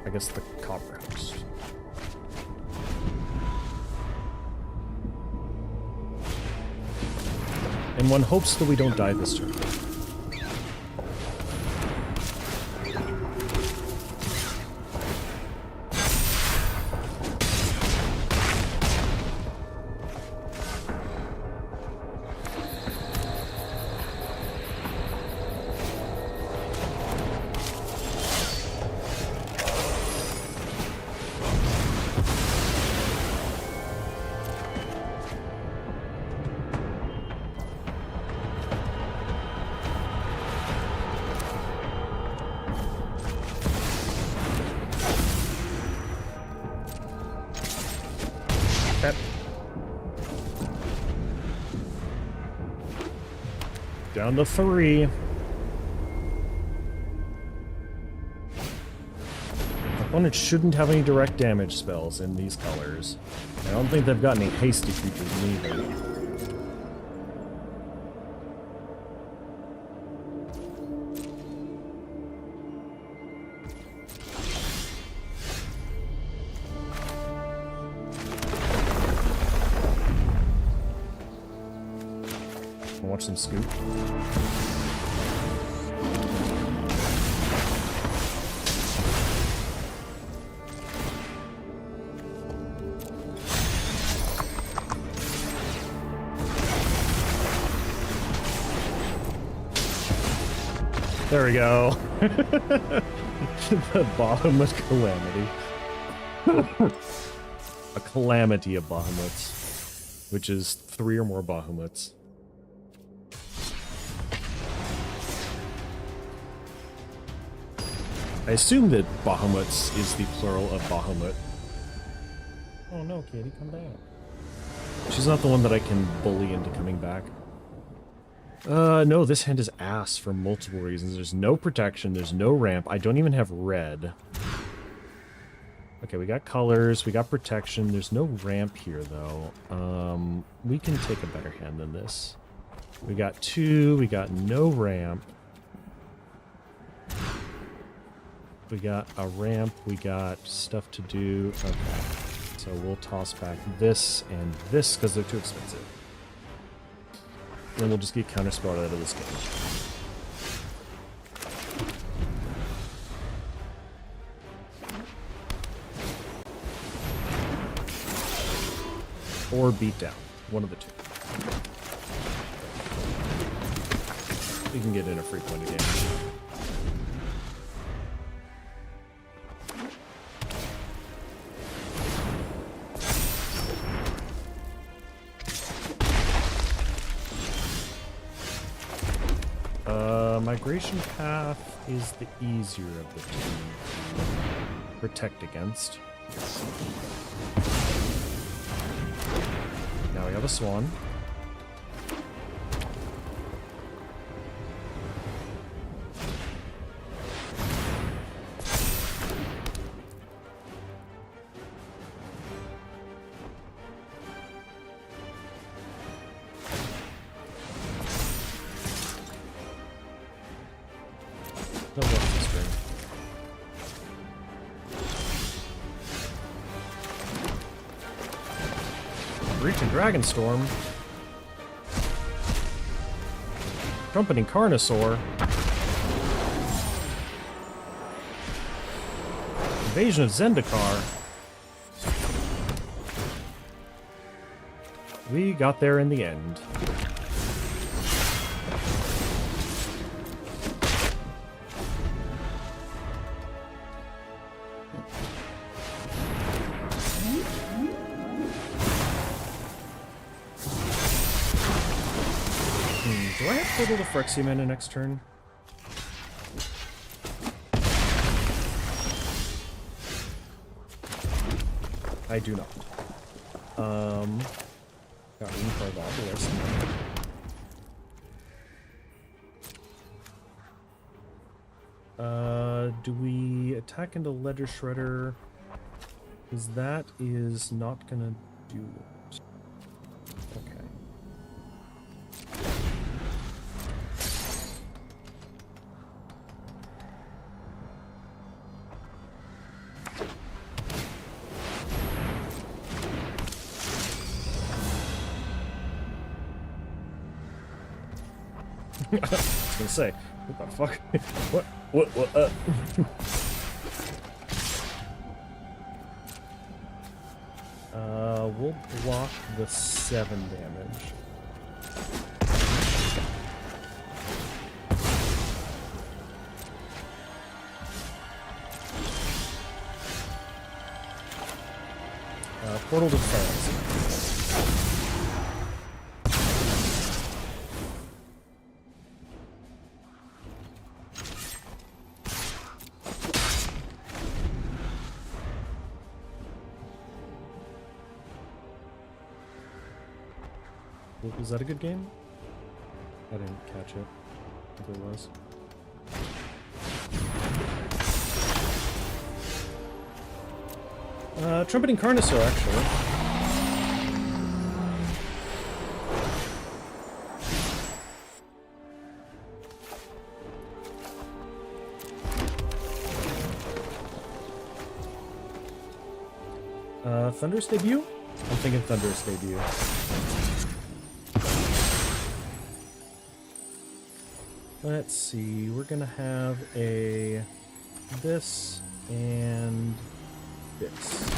I guess the Copperhouse. And one hopes that we don't die this turn. Down to 3. Opponent shouldn't have any direct damage spells in these colors. I don't think they've got any hasty creatures either. Watch them scoop. There we go. The Bahamut calamity. A calamity of Bahamuts, which is 3 or more Bahamuts. I assume that Bahamuts is the plural of Bahamut. Oh no, Katie, come back. She's not the one that I can bully into coming back. No, this hand is ass for multiple reasons. There's no protection, there's no ramp, I don't even have red. Okay, we got colors, we got protection, there's no ramp here though. We can take a better hand than this. We got 2, we got no ramp. We got a ramp, we got stuff to do. Okay, so we'll toss back this and this because they're too expensive. And then we'll just get counterspelled out of this game. Or beat down. One of the two. You can get in a free point of damage. Migration path is the easier of the two to protect against. Now we have a swan. No, what's the string? Breaching Dragonstorm. Trumpeting Carnosaur. Invasion of Zendikar. We got there in the end. Do I have Portal to Phyrexian in next turn? I do not. Got room for a Obelisk. Do we attack into Ledger Shredder? Because that is not gonna do it. Okay. I was gonna say, what the fuck? What, we'll block the 7 damage. Portal to Phyrexian. Was that a good game? I didn't catch it. I think it was. Trumpeting Carnosaur, actually. Thunderous debut? I'm thinking Thunderous debut. Let's see, we're gonna have a this and this.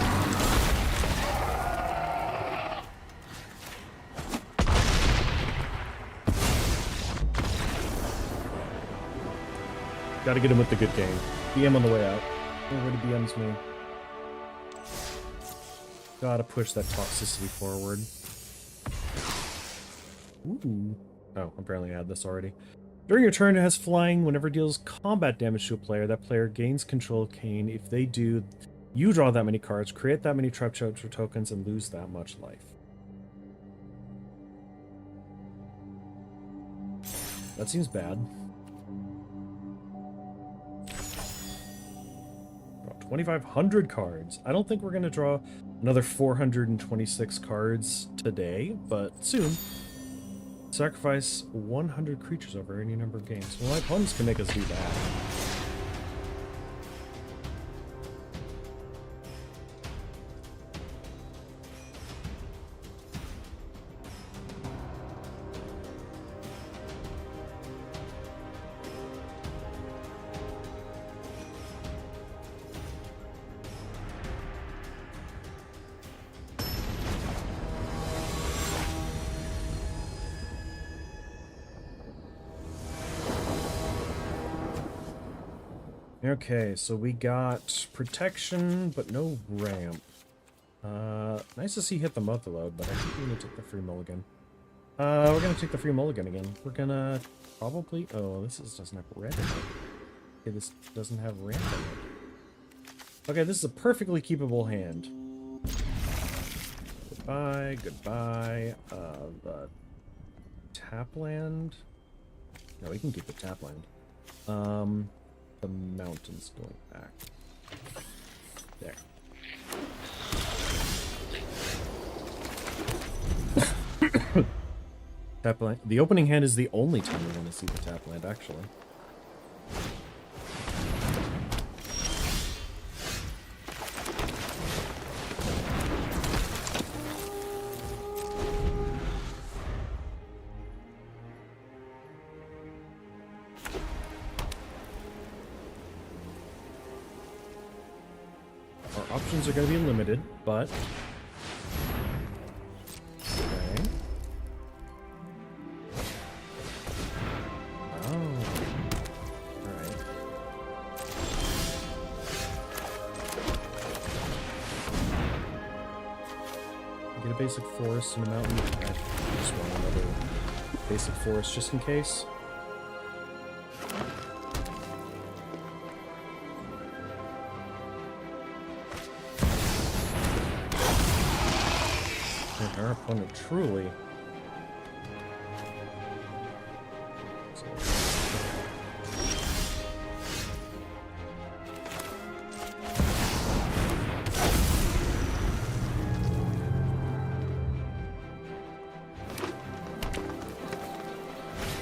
Gotta get him with the good game. BM on the way out. Where the BM's me. Gotta push that toxicity forward. Ooh. Oh, apparently I had this already. During your turn, it has flying. Whenever it deals combat damage to a player, that player gains control of Kane. If they do, you draw that many cards, create that many trap tokens, and lose that much life. That seems bad. 2,500 cards. I don't think we're going to draw another 426 cards today, but soon. Sacrifice 100 creatures over any number of games. Well, my opponents can make us do that. Okay, so we got protection, but no ramp. Nice to see hit the mother load, but I think we're gonna take the free mulligan. We're gonna take the free mulligan again. We're gonna probably... Oh, doesn't have red in it. Okay, this doesn't have ramp in it. Okay, this is a perfectly keepable hand. Goodbye, goodbye. The tap land? No, we can keep the tap land. The mountain's going back. There. Tap land. The opening hand is the only time we want to see the tap land, actually. Our options are going to be limited, but... Okay. Oh. Alright. Get a basic forest and a mountain. I just want another basic forest just in case. Our opponent truly...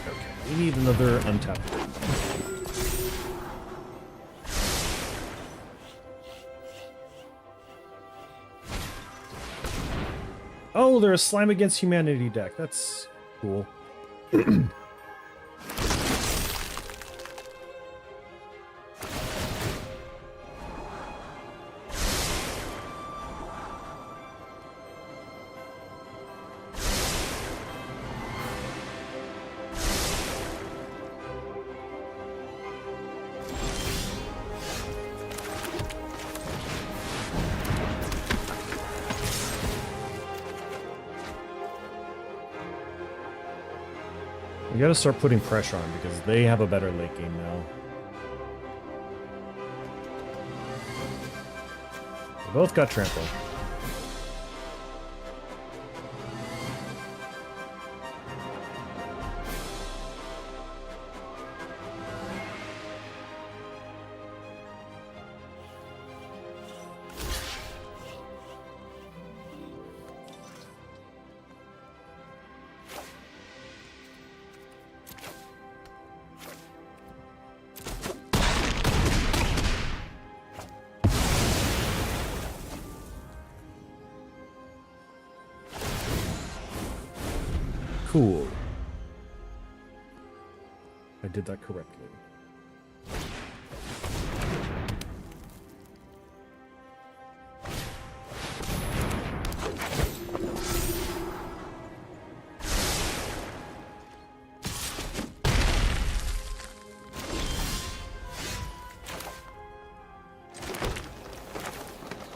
Okay, we need another untapped. Oh, they're a Slime Against Humanity deck. That's cool. We gotta start putting pressure on because they have a better late game now. They both got trampled. Cool. I did that correctly.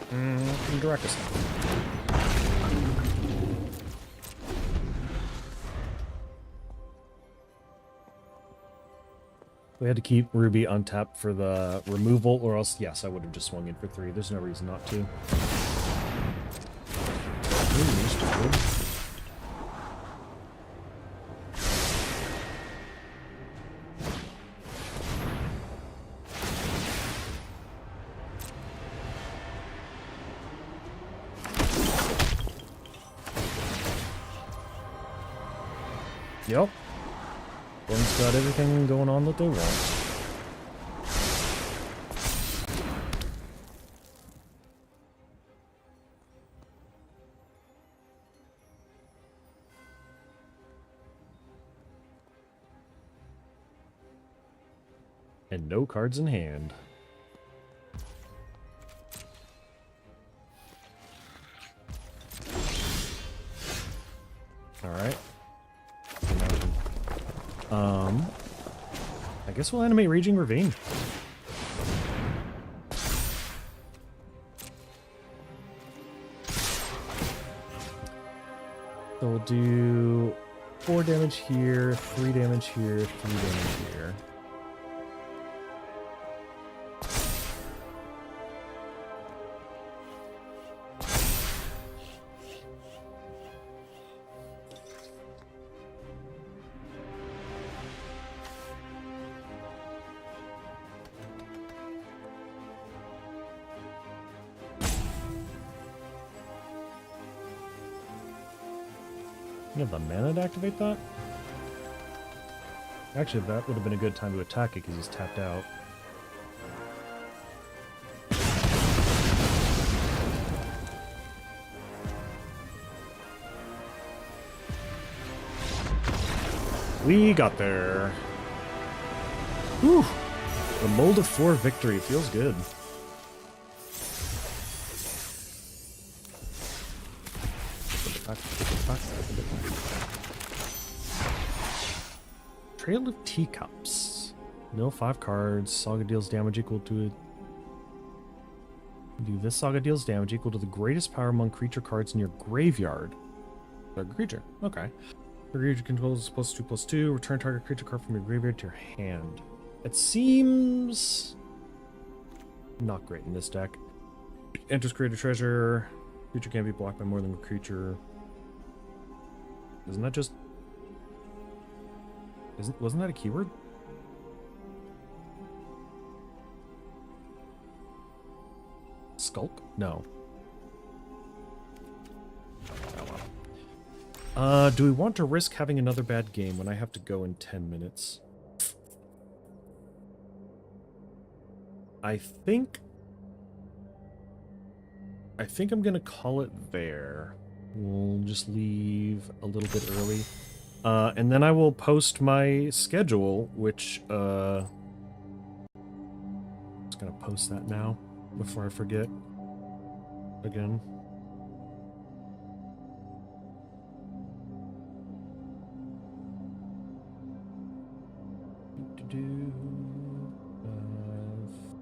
Can direct us. We had to keep Ruby untapped for the removal, or else, yes, I would have just swung in for 3. There's no reason not to. Yep. One's got everything going on that they want. And no cards in hand. Alright. I guess we'll animate Raging Ravine. So we'll do 4 damage here, 3 damage here, 3 damage here. You have the mana to activate that? Actually, that would have been a good time to attack it because he's tapped out. We got there. Whew. The Mold of 4 victory feels good. Trail of Teacups. Mill 5 cards. Saga deals damage equal to it. Do this saga deals damage equal to the greatest power among creature cards in your graveyard. Target creature. Okay. The creature controls +2/+2. Return target creature card from your graveyard to your hand. It seems not great in this deck. Enters create a treasure. Creature can't be blocked by more than a creature. Isn't that just... Wasn't that a keyword? Skulk? No. Oh well. Do we want to risk having another bad game when I have to go in 10 minutes? I think I'm gonna call it there. We'll just leave a little bit early. And then I will post my schedule, which, I'm just gonna post that now before I forget again.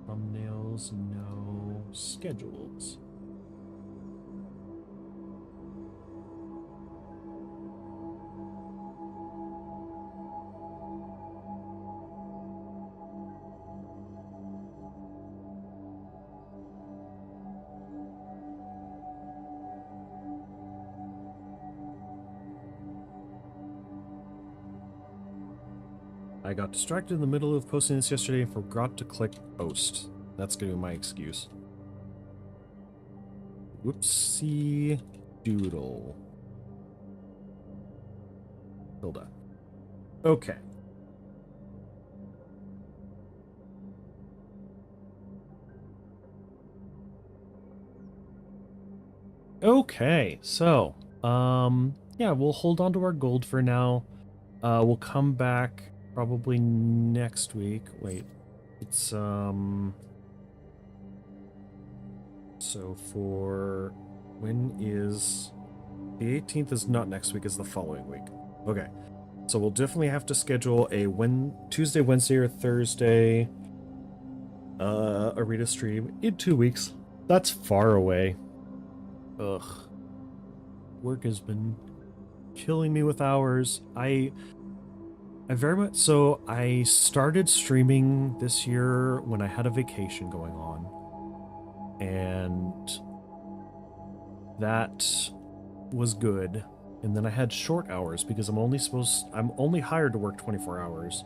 Thumbnails, no. Schedules. I got distracted in the middle of posting this yesterday and forgot to click post. That's gonna be my excuse. Whoopsie doodle. Hilda. Okay. Okay, so, yeah, we'll hold on to our gold for now. We'll come back probably next week. Wait, it's, so for, when is, the 18th is not next week, is the following week. Okay, so we'll definitely have to schedule a Tuesday, Wednesday, or Thursday, Arena stream in 2 weeks. That's far away. Ugh. Work has been killing me with hours. I very much so. I started streaming this year when I had a vacation going on, and that was good. And then I had short hours because I'm only hired to work 24 hours,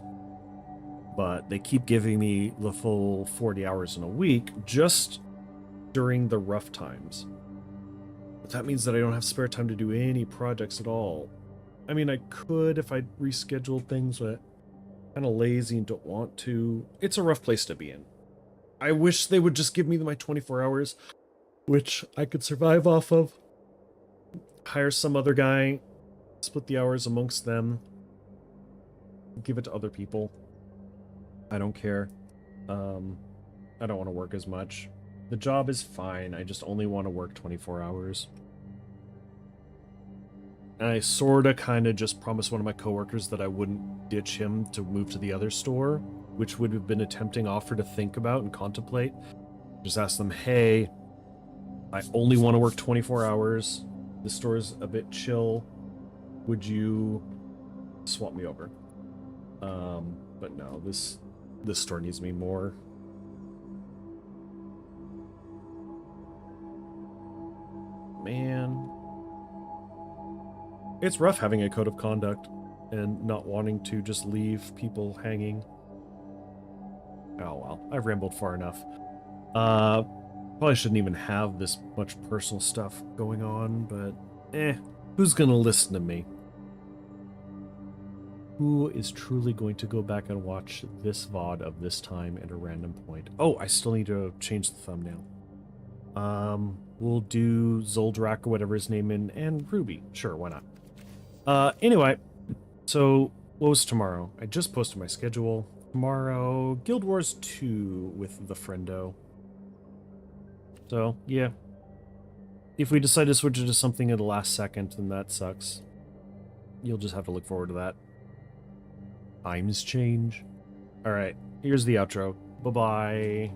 but they keep giving me the full 40 hours in a week just during the rough times. But that means that I don't have spare time to do any projects at all. I mean, I could if I rescheduled things, but I'm kind of lazy and don't want to. It's a rough place to be in. I wish they would just give me my 24 hours, which I could survive off of. Hire some other guy, split the hours amongst them, give it to other people. I don't care. I don't want to work as much. The job is fine, I just only want to work 24 hours. And I sorta kinda just promised one of my coworkers that I wouldn't ditch him to move to the other store, which would have been a tempting offer to think about and contemplate. Just ask them, hey, I only want to work 24 hours. The store's a bit chill. would you swap me over? But no, this store needs me more. Man. It's rough having a code of conduct and not wanting to just leave people hanging. Oh well, I've rambled far enough. Probably shouldn't even have this much personal stuff going on, but who's gonna listen to me? Who is truly going to go back and watch this VOD of this time at a random point? Oh, I still need to change the thumbnail. We'll do Zoldrak or whatever his name is, and Ruby. Sure, why not? Anyway, so what was tomorrow? I just posted my schedule. Tomorrow, Guild Wars 2 with the friendo. So, yeah. If we decide to switch it to something at the last second, then that sucks. You'll just have to look forward to that. Times change. Alright, here's the outro. Bye-bye.